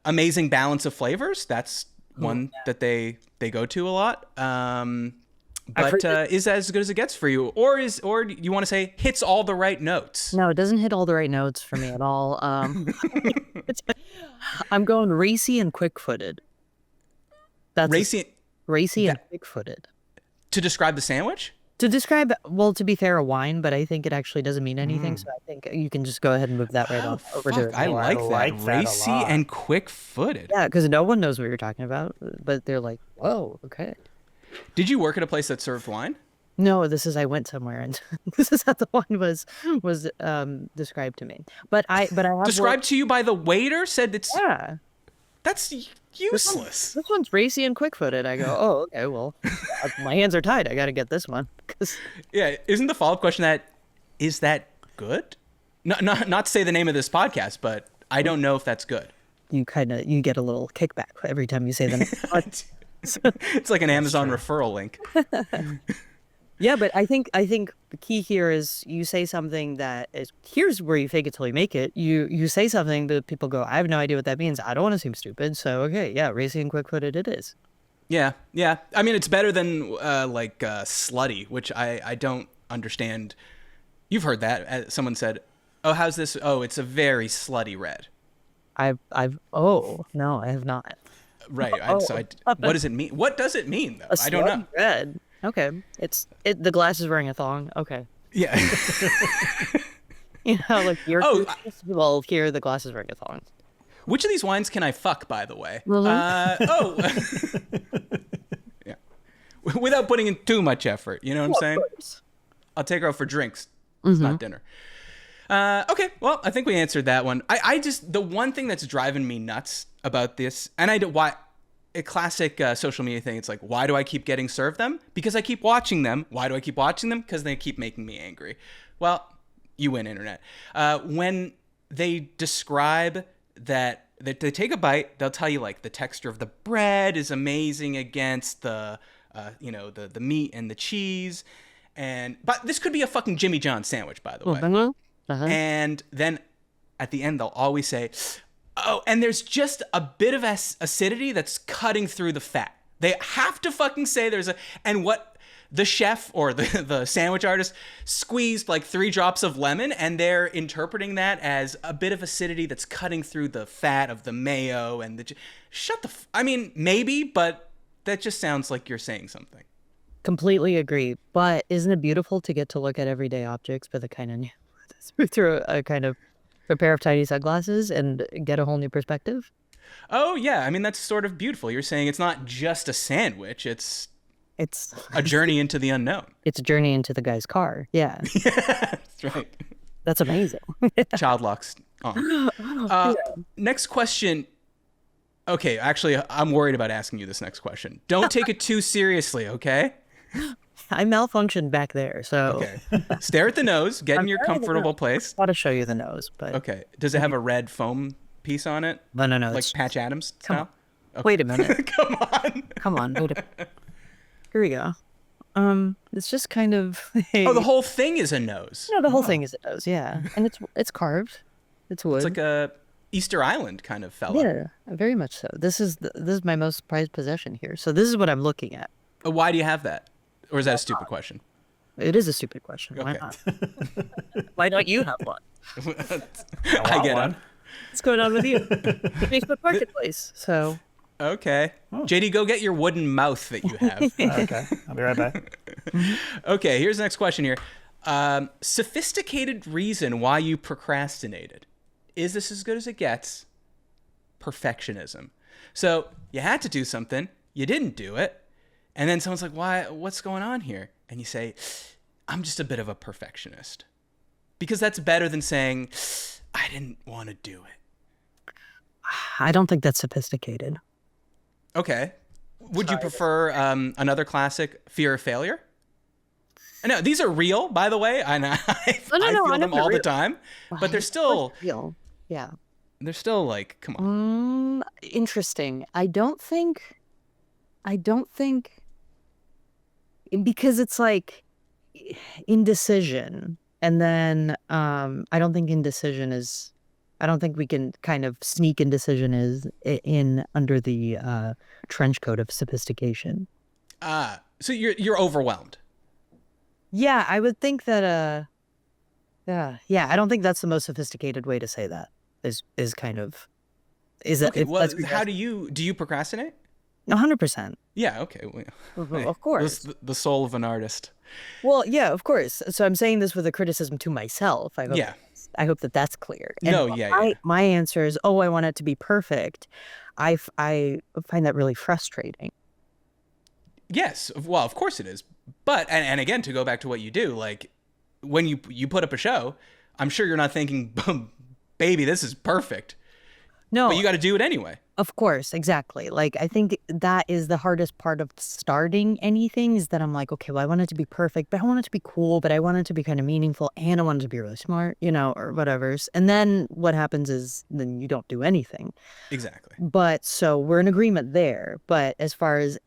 amazing balance of flavors, that's one that they go to a lot. But is that as good as it gets for you? Or you want to say hits all the right notes? No, it doesn't hit all the right notes for me at all. I'm going racy and quick-footed. That's racy and quick-footed. To describe the sandwich? To describe, well, to be fair, a wine, but I think it actually doesn't mean anything. So I think you can just go ahead and move that right on over to it. I like that. that a Racy lot. and quick-footed. Yeah, because no one knows what you're talking about, but they're like, whoa, okay. Did you work at a place that served wine? No, I went somewhere and this is how the wine was described to me. But I have Described to you by the waiter? Said it's... Yeah. That's useless. This one's racy and quick-footed. I go, oh, okay, well, my hands are tied. I got to get this one. 'Cause Yeah, isn't the follow-up question is that good? not to say the name of this podcast, but I don't know if that's good. You get a little kickback every time you say the name. It's like an Amazon referral link. Yeah, but I think the key here is you say something that is, here's where you fake it till you make it. You say something that people go, I have no idea what that means. I don't want to seem stupid. So, okay, yeah, racy and quick-footed it is. Yeah. I mean, it's better than slutty, which I don't understand. You've heard that. Someone said, oh, how's this? Oh, it's a very slutty red. No, I have not. Right. What does it mean? What does it mean, though? I don't know. Red. Okay. The glass is wearing a thong. Okay. Yeah. Like people hear the glass is wearing a thong. Which of these wines can I fuck, by the way? Yeah. Without putting in too much effort. You know what I'm saying? I'll take her out for drinks. It's not dinner. Okay, well, I think we answered that one. I just, the one thing that's driving me nuts about this, and a classic social media thing, it's like, why do I keep getting served them? Because I keep watching them. Why do I keep watching them? Because they keep making me angry. Well, you win, internet. When they describe that they take a bite, they'll tell you, like, the texture of the bread is amazing against the meat and the cheese. But this could be a fucking Jimmy John's sandwich, by the way. And then at the end, they'll always say, oh, and there's just a bit of acidity that's cutting through the fat. They have to fucking say and what the chef or the sandwich artist squeezed like 3 drops of lemon, and they're interpreting that as a bit of acidity that's cutting through the fat of the mayo and I mean, maybe, but that just sounds like you're saying something. Completely agree. But isn't it beautiful to get to look at everyday objects with through a kind of a pair of tiny sunglasses and get a whole new perspective? Oh, yeah. I mean, that's sort of beautiful. You're saying it's not just a sandwich. It's a journey into the unknown. It's a journey into the guy's car. Yeah. That's right. That's amazing. Child locks on. Next question. Okay, actually, I'm worried about asking you this next question. Don't take it too seriously, okay? I malfunctioned back there, so... Okay. Stare at the nose. Get in your comfortable place. I want to show you the nose, but... Okay. Does it have a red foam piece on it? No. Like Patch Adams style? Okay. Wait a minute. Come on. Come on. Wait a minute. Here we go. It's just kind of... Oh, the whole thing is a nose. No, the whole thing is a nose, yeah. And it's carved. It's wood. It's like a Easter Island kind of fella. Yeah, very much so. This is my most prized possession here. So this is what I'm looking at. Why do you have that? Or is that a stupid question? It is a stupid question. Why Okay. not? Why don't you have one? I get one. What's going on with you? Facebook Marketplace. So. Okay. JD, go get your wooden mouth that you have. Okay, I'll be right back. Okay, here's the next question here. Sophisticated reason why you procrastinated. Is this as good as it gets? Perfectionism. So you had to do something, you didn't do it, and then someone's like, "Why? What's going on here?" And you say, "I'm just a bit of a perfectionist," because that's better than saying, "I didn't want to do it." I don't think that's sophisticated. Okay. Would you prefer another classic, fear of failure? No, these are real, by the way. I feel them all the time, but they're still real. Yeah. They're still like, come on. Interesting. I don't think because it's like indecision, and then I don't think we can kind of sneak indecision in under the trench coat of sophistication. So you're overwhelmed. Yeah, I would think that yeah, I don't think that's the most sophisticated way to say that. Is kind of Okay, well, how do you procrastinate? 100%. Yeah, okay. Well, hey, of course. The soul of an artist. Well, yeah, of coururse. So I'm saying this with a criticism to myself. I hope that that's clear. And my answer is, I want it to be perfect. I find that really frustrating. Yes, well, of course it is. But and again, to go back to what you do, like when you put up a show, I'm sure you're not thinking, baby, this is perfect. No, But you got to do it anyway. of course, exactly. Like, I think that is the hardest part of starting anything is that I'm like, okay, well, I want it to be perfect, but I want it to be cool, but I want it to be kind of meaningful, and I want it to be really smart, or whatever. And then what happens is then you don't do anything. Exactly. But so we're in agreement there. But as far as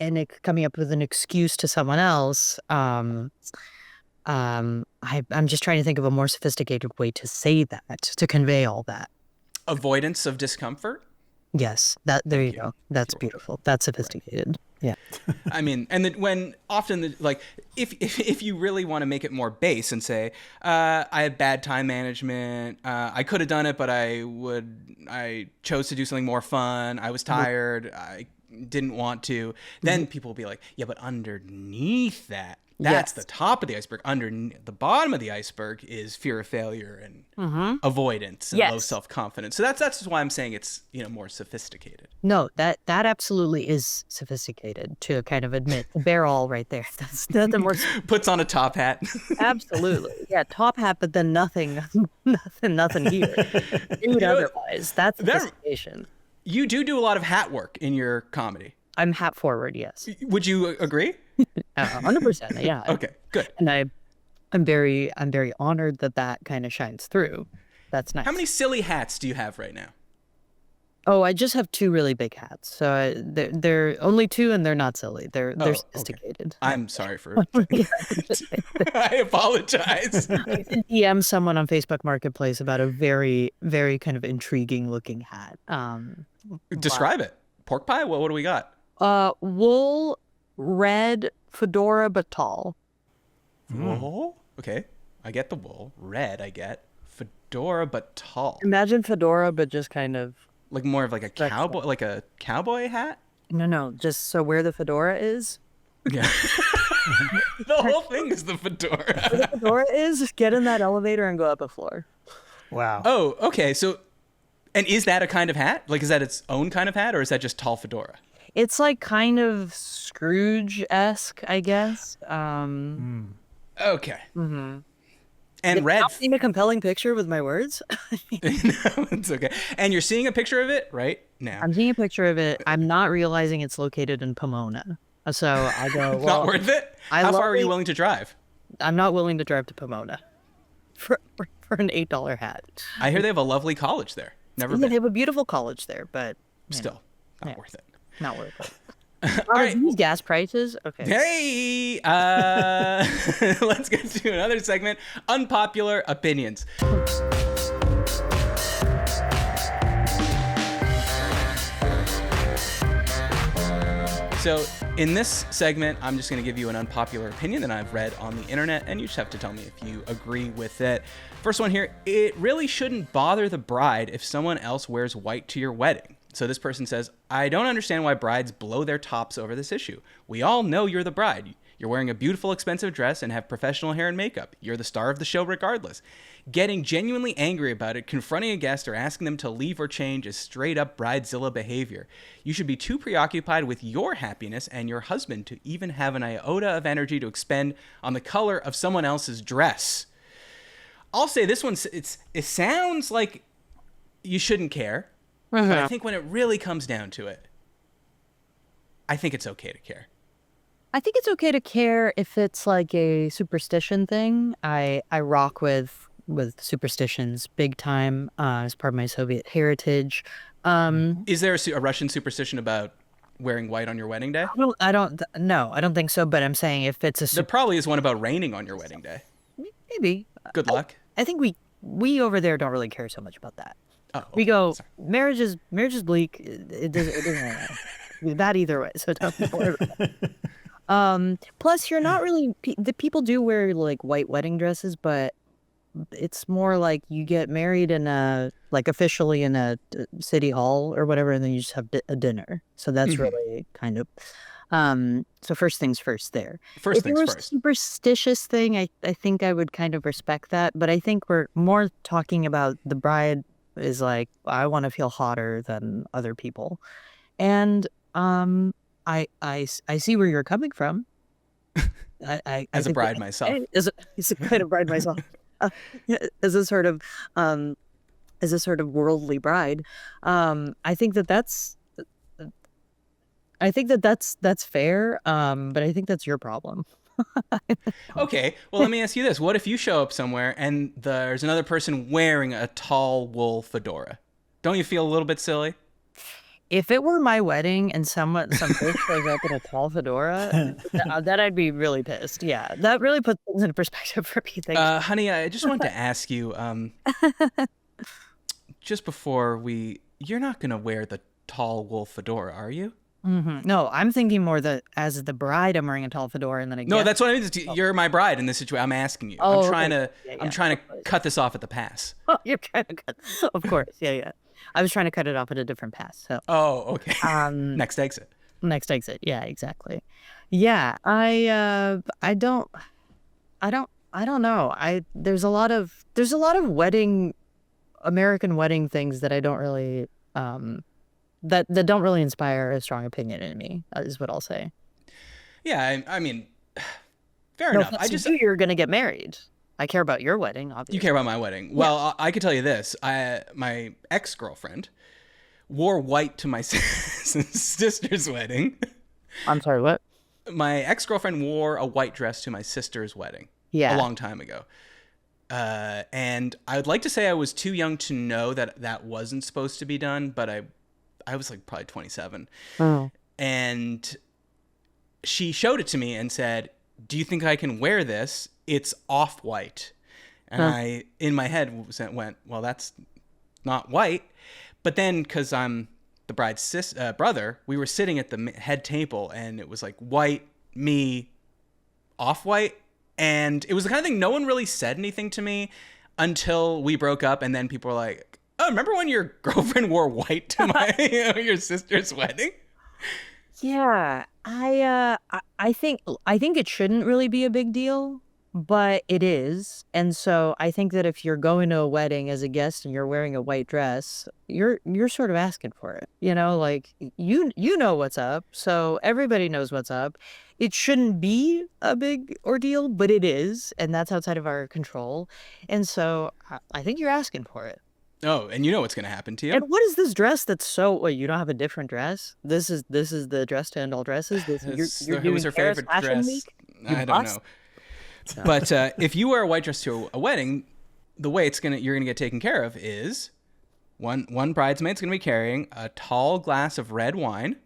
coming up with an excuse to someone else, I'm just trying to think of a more sophisticated way to say that, to convey all that. Avoidance of discomfort. Yes, there you go. That's beautiful. That's sophisticated. Yeah. I mean, and then when often like if you really want to make it more base and say, I had bad time management, I could have done it, but I chose to do something more fun. I was tired. I didn't want to. Then people will be like, yeah, but underneath that, that's the top of the iceberg. Underneath the bottom of the iceberg is fear of failure and avoidance and low self-confidence. So that's why I'm saying it's more sophisticated. No, that absolutely is sophisticated to kind of admit. The bear all right there. That's nothing more. Puts on a top hat. Absolutely, yeah, top hat, but then nothing here. Dude, otherwise, that's sophistication. You do a lot of hat work in your comedy. I'm hat forward, yes. Would you agree? 100%, yeah. Okay, good. And I'm very honored that kind of shines through. That's nice. How many silly hats do you have right now? Oh, I just have 2 really big hats. So they're only 2, and they're not silly. They're sophisticated. Okay. I'm sorry for. I apologize. I DM someone on Facebook Marketplace about a very, very kind of intriguing looking hat. Describe it. Pork pie? What do we got? Wool, red, fedora, but tall. Wool? Okay. I get the wool. Red, I get. Fedora, but tall. Imagine fedora, but just kind of... Like more of like a cowboy, like a cowboy hat? No, just so where the fedora is. Yeah. The whole thing is the fedora. Where the fedora is, get in that elevator and go up a floor. Wow. Oh, okay. So, and is that a kind of hat? Like, is that its own kind of hat, or is that just tall fedora? It's like kind of Scrooge-esque, I guess. Okay. Mm-hmm. And red. Not seeing a compelling picture with my words. No, it's okay. And you're seeing a picture of it right now. I'm seeing a picture of it. I'm not realizing it's located in Pomona. So I go, well, not worth it? How far are you willing to drive? I'm not willing to drive to Pomona for an $8 hat. I hear they have a lovely college there. Never Yeah, been. they have a beautiful college there, but Still, not worth it. Not worth it. All right, these gas prices. Okay. Hey, let's get to another segment, unpopular opinions. So in this segment, I'm just going to give you an unpopular opinion that I've read on the internet, and you just have to tell me if you agree with it. First one here, it really shouldn't bother the bride if someone else wears white to your wedding. So this person says, I don't understand why brides blow their tops over this issue. We all know you're the bride. You're wearing a beautiful, expensive dress and have professional hair and makeup. You're the star of the show regardless. Getting genuinely angry about it, confronting a guest, or asking them to leave or change is straight up bridezilla behavior. You should be too preoccupied with your happiness and your husband to even have an iota of energy to expend on the color of someone else's dress. I'll say this one, it sounds like you shouldn't care. But I think when it really comes down to it, I think it's okay to care. I think it's okay to care if it's like a superstition thing. I rock with superstitions big time as part of my Soviet heritage. Is there a Russian superstition about wearing white on your wedding day? I don't think so. But I'm saying if it's a there probably is one about raining on your wedding day. Maybe. Good luck. I think we over there don't really care so much about that. Oh, okay. We go, marriage is bleak. It doesn't bad either way. So don't worry about it. Plus, you're not really. The people do wear like white wedding dresses, but it's more like you get married in officially in a city hall or whatever, and then you just have a dinner. So that's really kind of. So first things first there. First if things it was first. A superstitious thing, I think I would kind of respect that. But I think we're more talking about the bride is like, I want to feel hotter than other people. And I see where you're coming from. As a bride myself. As a kind of bride myself. As a sort of as a sort of worldly bride. I think that that's fair. But I think that's your problem. Okay, well, let me ask you this. What if you show up somewhere and there's another person wearing a tall wool fedora? Don't you feel a little bit silly? If it were my wedding and some bitch shows up in a tall fedora, then I'd be really pissed. Yeah, that really puts things in perspective for me. Thanks. Honey, I just wanted to ask you, just before you're not going to wear the tall wool fedora, are you? No, I'm thinking more that as the bride, I'm wearing a tall fedora, and then No, that's what I mean. You're my bride in this situation. I'm asking you. Oh, I'm trying okay. to. Yeah, I'm trying to cut this off at the pass. Oh, you're trying to cut. Of course, yeah. I was trying to cut it off at a different pass. So, Oh, okay. Next exit. next exit. Yeah, exactly. Yeah, I don't know. There's a lot of American wedding things that I don't really that don't really inspire a strong opinion in me, is what I'll say. Yeah, I mean, fair No enough. offense to you, you're gonna get married. I care about your wedding, obviously. You care about my wedding. Well, I could tell you this. My ex-girlfriend wore white to my sister's wedding. I'm sorry, what? My ex-girlfriend wore a white dress to my sister's wedding. Yeah. A long time ago. And I would like to say I was too young to know that wasn't supposed to be done, but I was like probably 27. Oh. And she showed it to me and said, "Do you think I can wear this? It's off-white." And I, in my head, went, "Well, that's not white." But then, because I'm the bride's brother, we were sitting at the head table, and it was like white, me, off-white. And it was the kind of thing, no one really said anything to me until we broke up. And then people were like, "Oh, remember when your girlfriend wore white to your sister's wedding?" Yeah, I think it shouldn't really be a big deal, but it is. And so I think that if you're going to a wedding as a guest and you're wearing a white dress, you're sort of asking for it. Like you know what's up, so everybody knows what's up. It shouldn't be a big ordeal, but it is, and that's outside of our control. And so I think you're asking for it. Oh, and you know what's going to happen to you. And what is this dress that's so? Wait, you don't have a different dress? This is the dress to end all dresses. You're Who doing was her Paris favorite Fashion dress? Week? I don't know. But if you wear a white dress to a wedding, the way you're gonna get taken care of is one bridesmaid's gonna be carrying a tall glass of red wine,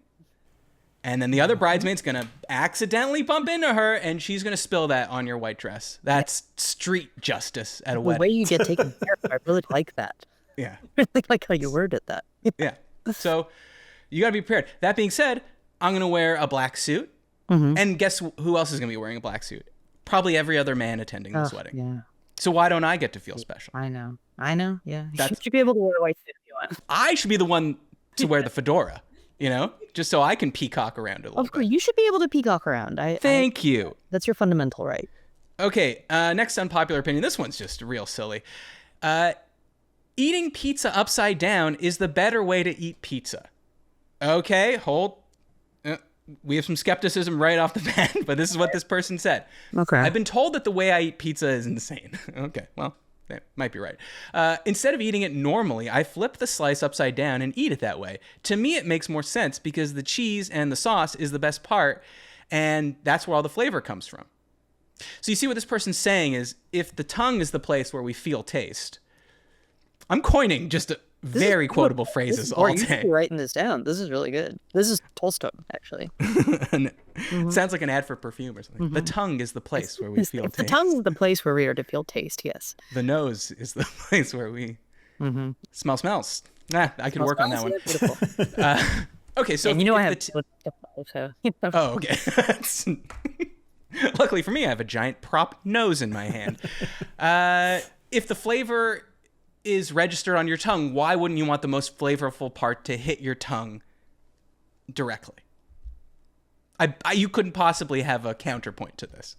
and then the other bridesmaid's gonna accidentally bump into her, and she's gonna spill that on your white dress. That's street justice at a The wedding. way you get taken care of, I really like that. Yeah. I really like how you worded that. Yeah. So you gotta be prepared. That being said, I'm gonna wear a black suit, and guess who else is gonna be wearing a black suit? Probably every other man attending this wedding. Yeah, So why don't I get to feel special? I know. Yeah, you That's- should be able to wear a white suit if you want. I should be the one to wear the fedora, just so I can peacock around a little Of course, bit. you should be able to peacock around. Thank you. That's your fundamental right. Okay, next unpopular opinion. This one's just real silly. Eating pizza upside down is the better way to eat pizza. Okay, hold. We have some skepticism right off the bat, but this is what this person said. Okay. I've been told that the way I eat pizza is insane. Okay, well, that might be right. Instead of eating it normally, I flip the slice upside down and eat it that way. To me, it makes more sense because the cheese and the sauce is the best part, and that's where all the flavor comes from. So you see what this person's saying is, if the tongue is the place where we feel taste, I'm coining just very quotable phrases all You should day. be writing this down. This is really good. This is Tolstoy, actually. It sounds like an ad for perfume or something. The tongue is the place where we feel The taste. tongue is the place where we are to feel taste, yes. The nose is the place where we smell smells. I can work on that one. Beautiful. Okay, so And you know I if have... the so... Oh, okay. Luckily for me, I have a giant prop nose in my hand. If the flavor is registered on your tongue, why wouldn't you want the most flavorful part to hit your tongue directly? You couldn't possibly have a counterpoint to this.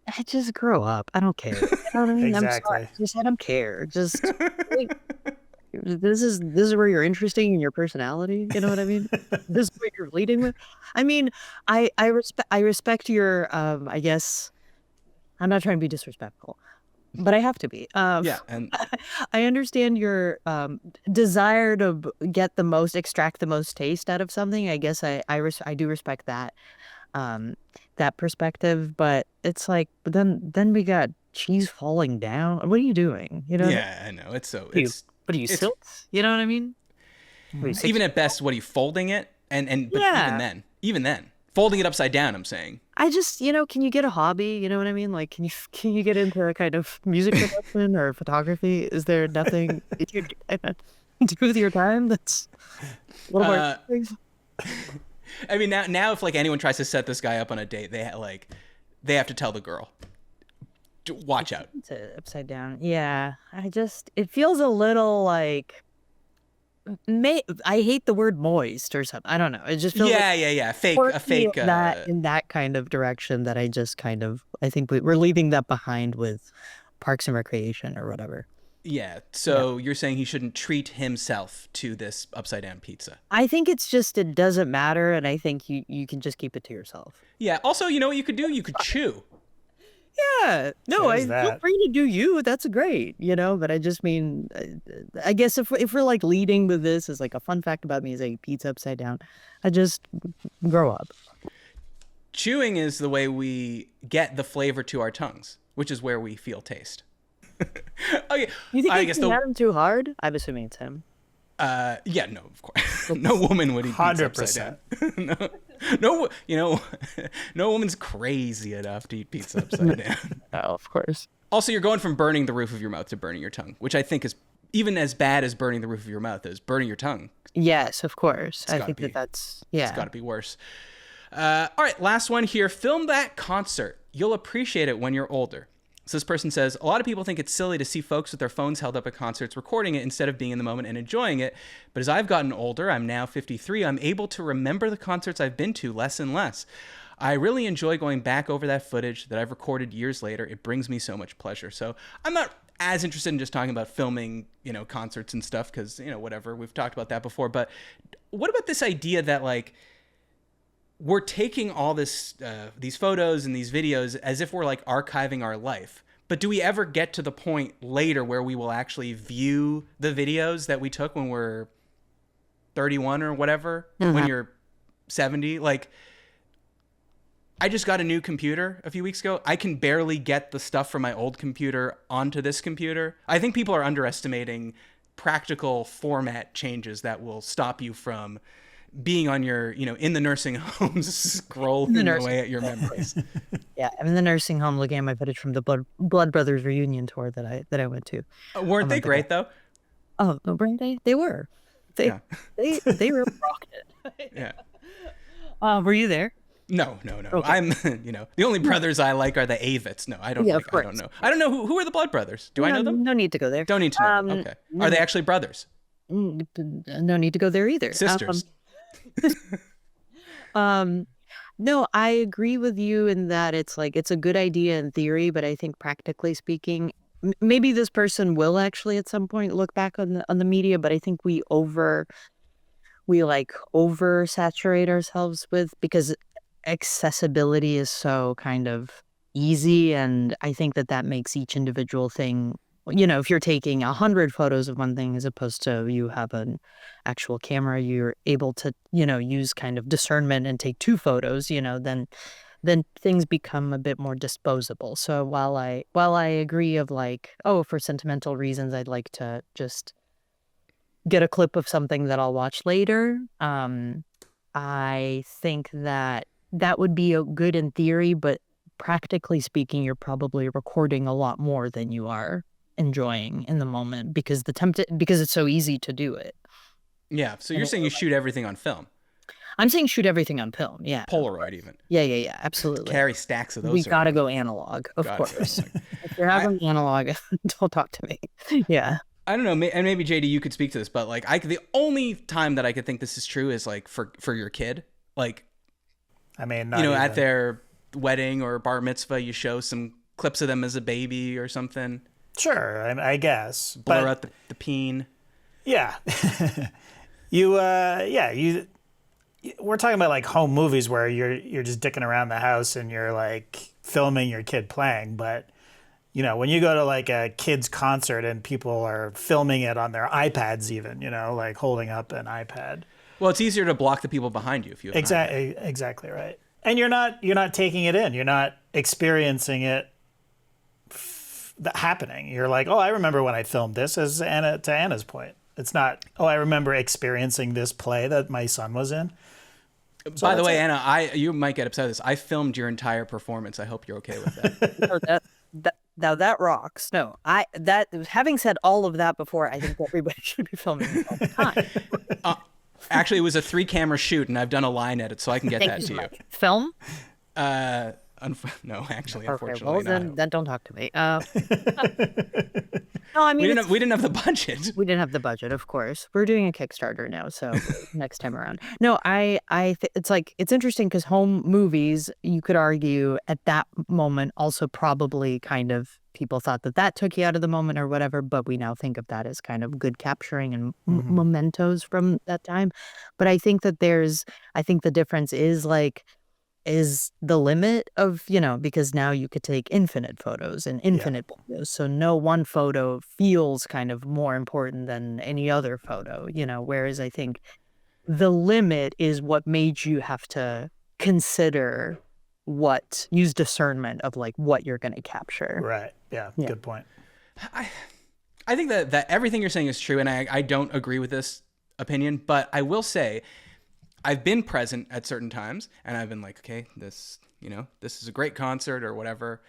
I just grow up. I don't care. You know what I mean? Exactly. I'm sorry. I don't care. Just like, this is where you're interesting in your personality. You know what I mean? This is what you're leading with. I mean, I respect your I guess I'm not trying to be disrespectful. but I have to be. Yeah, and I understand your desire to get the most, extract the most taste out of something. I guess I do respect um, that perspective. But it's like, but then we got cheese falling down. What are you doing? You know what I mean? yeah, I know. It's so What are you, it's what are you, it's silts? You know what I mean? What are you, even 6 at best, what are you folding it? And but Yeah. even then, folding it upside down, I'm saying. I just, can you get a hobby? You know what I mean? Like, can you get into a kind of music production or photography? Is there nothing that you kind of do with your time that's a little more Uh, interesting? I mean, now if like anyone tries to set this guy up on a date, they have to tell the girl, watch out. It's upside down. Yeah, it feels a little like, I hate the word moist or something. I don't know. It just feels like Yeah. A quirky fake. in that kind of direction that I just kind of, I think we're leaving that behind with Parks and Recreation or whatever. Yeah. Yeah. So you're saying he shouldn't treat himself to this upside down pizza? I think it's just it doesn't matter, and I think you can just keep it to yourself. Yeah. Also, you know what you could do? You could chew. Yeah, no, There's I feel that. free to do you. That's great, but I just mean, I guess if we're like leading with this as like a fun fact about me is I eat pizza upside down, I just grow up. Chewing is the way we get the flavor to our tongues, which is where we feel taste. Okay. You think I I guess can him too hard? I'm assuming it's him. yeah, no, of course. No woman would eat pizza upside 100%. down. No woman's crazy enough to eat pizza upside down. Oh, of course. Also, you're going from burning the roof of your mouth to burning your tongue, which I think is even as bad as burning the roof of your mouth is burning your tongue. Yes, of course. I gotta think be. that's It's got to be worse. All right, last one here. Film that concert. You'll appreciate it when you're older. So this person says, a lot of people think it's silly to see folks with their phones held up at concerts recording it instead of being in the moment and enjoying it. But as I've gotten older, I'm now 53, I'm able to remember the concerts I've been to less and less. I really enjoy going back over that footage that I've recorded years later. It brings me so much pleasure. So I'm not as interested in just talking about filming, concerts and stuff because, whatever, we've talked about that before. But what about this idea that, like, we're taking all these photos and these videos as if we're like archiving our life. But do we ever get to the point later where we will actually view the videos that we took when we're 31 or whatever, when you're 70? Like, I just got a new computer a few weeks ago. I can barely get the stuff from my old computer onto this computer. I think people are underestimating practical format changes that will stop you from being on your, in the nursing homes, scrolling away at your memories. Yeah, I'm in the nursing home looking at my footage from the Blood Brothers reunion tour that I went to. Weren't they great though? Oh, no, weren't they? They were. They Yeah. they were rocked it. Yeah. Were you there? No. Okay. I'm, the only brothers I like are the Avits. No, I don't. Yeah, Like, of course. I don't know. I don't know who are the Blood Brothers. Do I know them? No need to go there. Don't need to know. Them. Okay. Are they actually brothers? No need to go there either. Sisters? No, I agree with you in that it's like it's a good idea in theory, but I think practically speaking, maybe this person will actually at some point look back on the media, but I think we oversaturate ourselves with because accessibility is so kind of easy, and I think that makes each individual thing. If you're taking 100 photos of one thing as opposed to you have an actual camera, you're able to, use kind of discernment and take 2 photos, then things become a bit more disposable. So while I agree of like, oh, for sentimental reasons, I'd like to just get a clip of something that I'll watch later. I think that would be good in theory, but practically speaking, you're probably recording a lot more than you are enjoying in the moment because because it's so easy to do it. Yeah. So you're saying you shoot everything on film, I'm saying shoot everything on film. Yeah. Polaroid even. Yeah. Absolutely. Carry stacks of those. We around. gotta go analog, of Got it. course. If you're having analog, don't talk to me. Yeah. I don't know, and maybe JD, you could speak to this, but like, the only time that I could think this is true is like for your kid, like, I mean, at their wedding or bar mitzvah, you show some clips of them as a baby or something. Sure, I guess. Blur out the peen. Yeah. We're talking about like home movies where you're just dicking around the house and you're like filming your kid playing, but when you go to like a kid's concert and people are filming it on their iPads even, like holding up an iPad. Well, it's easier to block the people behind you if you have an iPad. Exactly right. And you're not taking it in. You're not experiencing it happening. You're like, oh, I remember when I filmed this, as Anna's point. It's not, oh, I remember experiencing this play that my son was in. So By the way, Anna, you might get upset with this. I filmed your entire performance. I hope you're okay with that. Now that rocks. No, having said all of that before, I think everybody should be filming it all the time. Actually, it was a 3-camera shoot, and I've done a line edit, so I can get Thank that you to so you. much. Film? No, actually, Okay, unfortunately, well, not. then don't talk to me. No, I mean, We didn't have the budget. we didn't have the budget, of course. We're doing a Kickstarter now, so next time around. No, it's interesting because home movies, you could argue at that moment also probably kind of people thought that took you out of the moment or whatever, but we now think of that as kind of good capturing and mementos from that time. But I think that I think the difference is the limit of, because now you could take infinite photos and infinite videos. So no one photo feels kind of more important than any other photo, whereas I think the limit is what made you have to consider use discernment of like what you're going to capture. Right. Yeah. Good point. I think that everything you're saying is true, and I don't agree with this opinion, but I will say I've been present at certain times, and I've been like, okay, this is a great concert or whatever,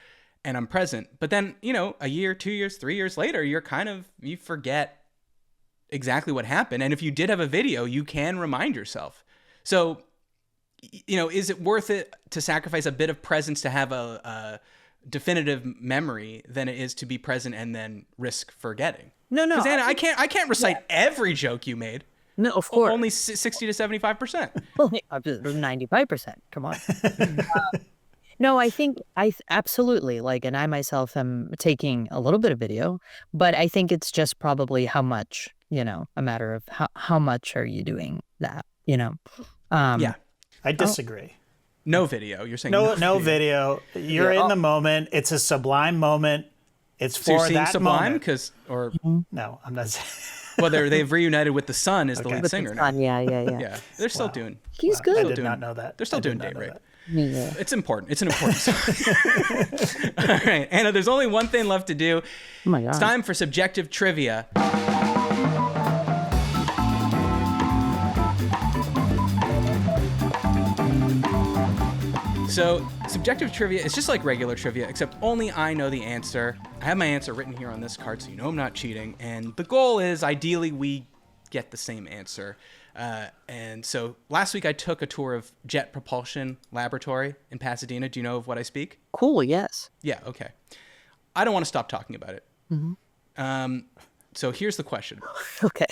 and I'm present. But then, a year, 2 years, 3 years later, you forget exactly what happened. And if you did have a video, you can remind yourself. So, is it worth it to sacrifice a bit of presence to have a definitive memory than it is to be present and then risk forgetting? No. Because Anna, I can't recite every joke you made. No, of course. Only 60 to 75%. 95%. Come on. No, I think absolutely and I myself am taking a little bit of video, but I think it's just probably how much, a matter of how much are you doing that, Yeah. I disagree. No video. You're saying no video. You're in the moment. It's a sublime moment. It's So you're for seeing that Sublime moment. No, I'm not. Well, they've reunited with the Son as the lead singer now. Yeah. Yeah, they're still doing. He's good. I did not know that. They're still doing Daybreak. Yeah. It's important. It's an important song. All right, Anna. There's only one thing left to do. Oh my God. It's time for subjective trivia. So, subjective trivia is just like regular trivia, except only I know the answer. I have my answer written here on this card, so you know I'm not cheating. And the goal is, ideally, we get the same answer. And so, last week I took a tour of Jet Propulsion Laboratory in Pasadena. Do you know of what I speak? Cool, yes. Yeah, okay. I don't want to stop talking about it. So, here's the question. Okay.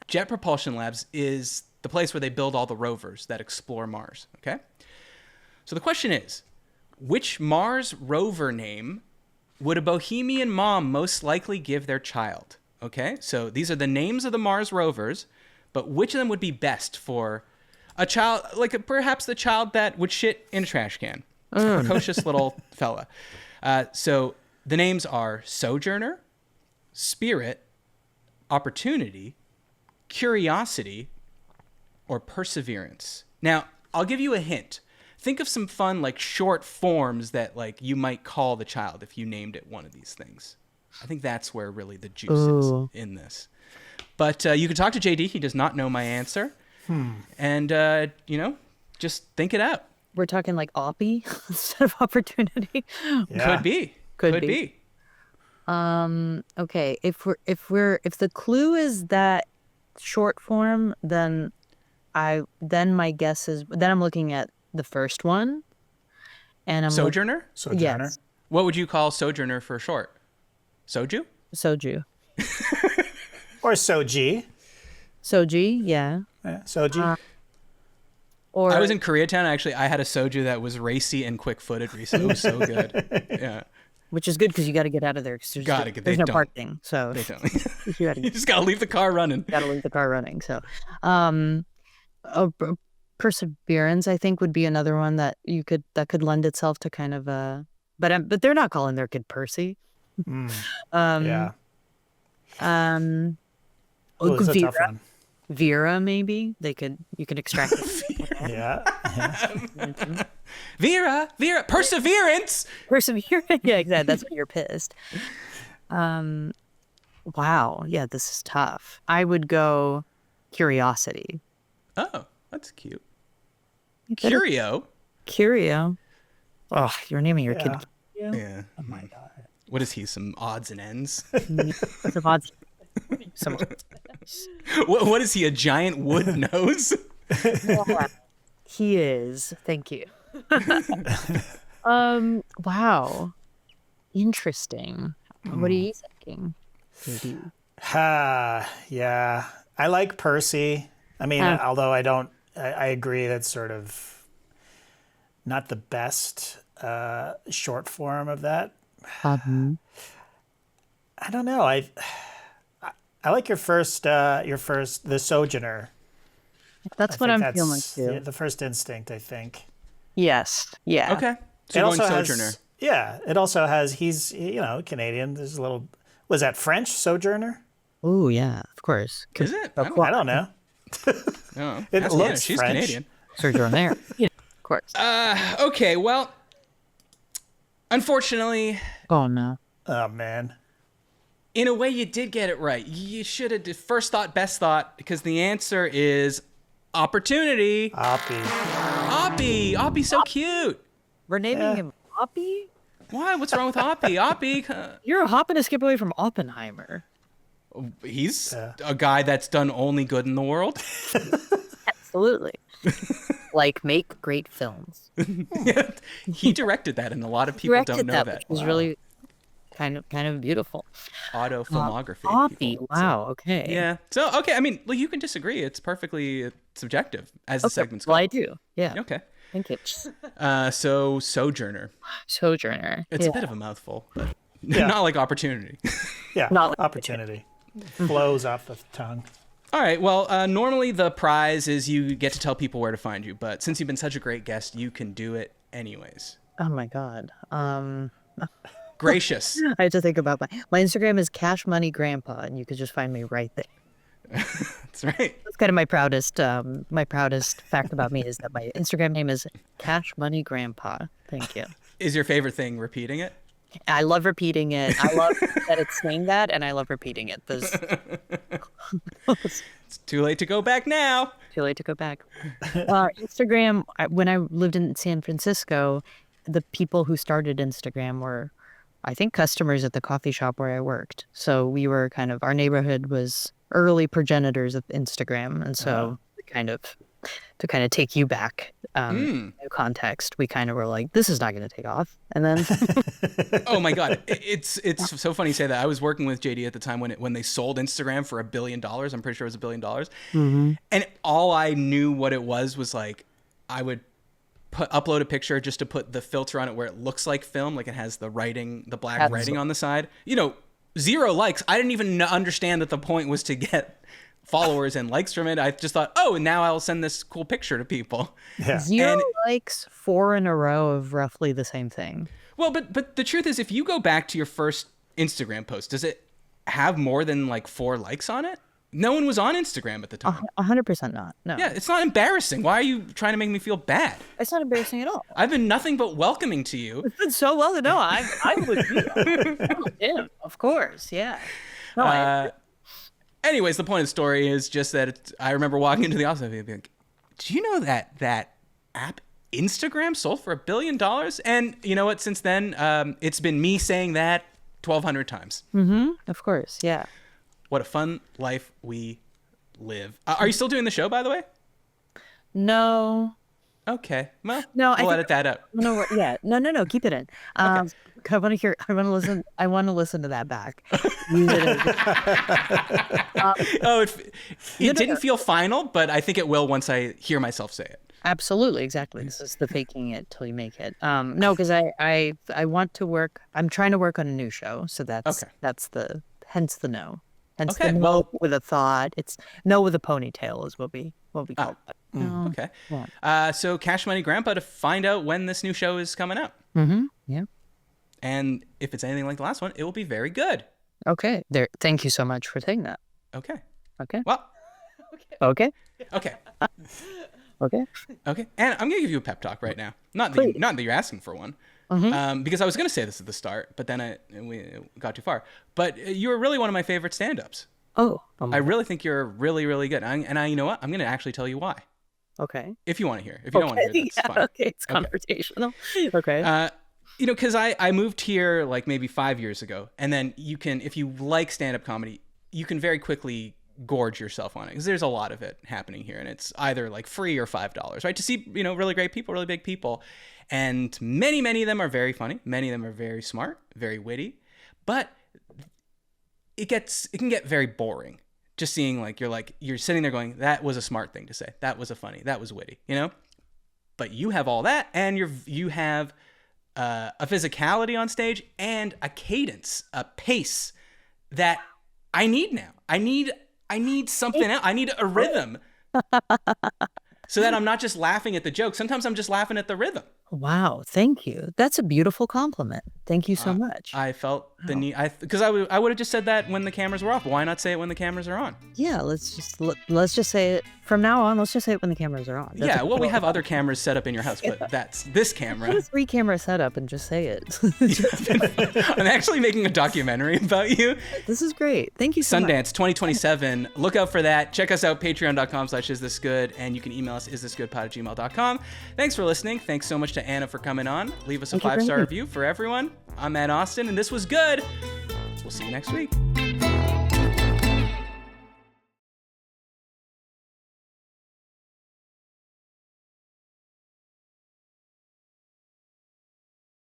Jet Propulsion Labs is the place where they build all the rovers that explore Mars, okay? So the question is, which Mars rover name would a bohemian mom most likely give their child? Okay, so these are the names of the Mars rovers, but which of them would be best for a child, like perhaps the child that would shit in a trash can? Precocious little fella. So the names are Sojourner, Spirit, Opportunity, Curiosity, or Perseverance. Now, I'll give you a hint. Think of some fun, short forms that, you might call the child if you named it one of these things. I think that's where really the juice is in this. But you can talk to JD. He does not know my answer. And, just think it out. We're talking Oppie instead of Opportunity. Yeah. Could be. Okay. If the clue is that short form, then my guess is, then I'm looking at the first one, and I'm Sojourner? Sojourner. Yes. What would you call Sojourner for short? Soju? Soju. Or Soji. Soji, yeah. Yeah, Soji. Or I was in Koreatown. Actually, I had a soju that was racy and quick-footed recently. It was so good. Yeah. which is good because you got to get out of there. 'Cause there's no parking, so They don't. you You just gotta leave the car running. got to leave the car running. So, perseverance, I think, would be another one that could lend itself to kind of but they're not calling their kid Percy. Yeah. Um, Oh, it's a tough Vera, one. Vera, maybe you could extract it. Yeah. Vera, perseverance. Perseverance. Yeah, exactly. That's when you're pissed. Um, wow. Yeah, this is tough. I would go curiosity. Oh, that's cute. You better Curio. Curio. Oh, you're naming your kid Yeah. Curio? Yeah. Oh my god. What is he? Some odds and ends? Some odds. Some What is he? A giant wood nose? He is. Thank you. Wow. Interesting. What are you thinking? JD? Yeah. I like Percy. I mean, although I agree that's sort of not the best short form of that. Um, I don't know. I like your first, the Sojourner. that's I what think I'm feeling that's too. the first instinct, I think. Yes. Yeah. Okay. So It going also Sojourner. has, yeah, it also has, he's, Canadian. There's a little, was that French, Sojourner? Oh yeah. Of course. Is it? I don't know. know. It Ask looks Hannah, she's French. Canadian. Surgery on there. Yeah. Of course. Okay, well, unfortunately, Oh no. Oh, man. in a way, you did get it right. You should have did first thought, best thought, because the answer is opportunity. Oppie. Oppie's so cute. We're naming him Hoppy? Why? What's wrong with Oppie? Oppie, You're a hopping to skip away from Oppenheimer. he's a guy that's done only good in the world. Absolutely. Like make great films. He directed that, and a lot of people Directed don't know that. which was really kind of beautiful. Auto filmography. Hoppy. people would say. Wow. Okay. Yeah. So, okay, I mean, well, you can disagree. It's perfectly subjective, as the segment's Well, called. I do. Yeah. Okay. Thank you. So Sojourner. Sojourner. It's yeah. a bit of a mouthful, but not like opportunity. Yeah, Not like- opportunity. Flows off the tongue. All right. Well, normally the prize is you get to tell people where to find you, but since you've been such a great guest, you can do it anyways. Oh my god. Gracious. I have to think about my Instagram is Cash Money Grandpa, and you could just find me right there. That's right. That's kind of my proudest fact about me is that my Instagram name is Cash Money Grandpa. Thank you. Is your favorite thing repeating it? I love repeating it. I love that it's saying that, and I love repeating it. There's It's too late to go back now. too late to go back. Instagram, when I lived in San Francisco, the people who started Instagram were, I think, customers at the coffee shop where I worked. So we were our neighborhood was early progenitors of Instagram. And so to kind of take you back in context, we kind of were like, this is not going to take off. And then Oh my god, it's so funny you say that. I was working with JD at the time when they sold Instagram for $1 billion. I'm pretty sure it was $1 billion. And all I knew what it was like I would upload a picture just to put the filter on it where it looks like film, like it has the black writing on the side. 0 likes. I didn't even understand that the point was to get followers and likes from it. I just thought, and now I'll send this cool picture to people. Yeah. 0 likes, 4 in a row of roughly the same thing. Well, but the truth is, if you go back to your first Instagram post, does it have more than like 4 likes on it? No one was on Instagram at the time. 100% not. No. Yeah, it's not embarrassing. Why are you trying to make me feel bad? It's not embarrassing at all. I've been nothing but welcoming to you. It's been so well to know. I would be. Yeah, of course. Yeah. No, Anyways, the point of the story is just that I remember walking into the office and being like, do you know that app Instagram sold for $1 billion? And you know what? Since then, it's been me saying that 1,200 times. of course. Yeah. What a fun life we live. Are you still doing the show, by the way? No. Okay. Well, No, we'll edit that out. No. Yeah. No. Keep it in. I want to hear. I want to listen. I want to listen to that back. Use it as- It didn't feel final, but I think it will once I hear myself say it. Absolutely, exactly. This is the faking it till you make it. No, because I want to work. I'm trying to work on a new show, so that's the hence the no. Hence Okay, the no well- with a thought. It's no with a ponytail is what we call it. Okay. So Cash Money Grandpa to find out when this new show is coming out. Yeah. And if it's anything like the last one, it will be very good. Okay. There. Thank you so much for saying that. Okay. Okay. Well, Okay. okay. Okay. Okay. And I'm going to give you a pep talk right now. Not that you're asking for one. Because I was going to say this at the start, but then we got too far. But you were really one of my favorite stand-ups. Oh. I really think you're really, really good. You know what? I'm going to actually tell you why. Okay. If you want to hear. If you don't want to hear, that's fine. Okay. It's conversational. Okay. Because I moved here like maybe 5 years ago, and then you can, if you like stand-up comedy, you can very quickly gorge yourself on it because there's a lot of it happening here, and it's either like free or $5, right? To see, really great people, really big people, and many of them are very funny. Many of them are very smart, very witty, but it can get very boring. Just seeing you're sitting there going, that was a smart thing to say, that was that was witty, But you have all that, and you have a physicality on stage and a cadence, a pace that I need now. I need something else. I need a rhythm so that I'm not just laughing at the joke. Sometimes I'm just laughing at the rhythm. Wow. Thank you. That's a beautiful compliment. Thank you so much. I felt the need, because I would have just said that when the cameras were off. Why not say it when the cameras are on? Yeah. Let's just say it from now on. Let's just say it when the cameras are on. We have other cameras set up in your house, but that's this camera. Put a 3-camera setup and just say it. I'm actually making a documentary about you. This is great. Thank you so much. Sundance 2027. Look out for that. Check us out, patreon.com/isthisgood, and you can email us isthisgoodpod@gmail.com. Thanks for listening. Thanks so much to Anna for coming on. Leave us a 5-star review for everyone. I'm Matt Austin, and this was good. We'll see you next week.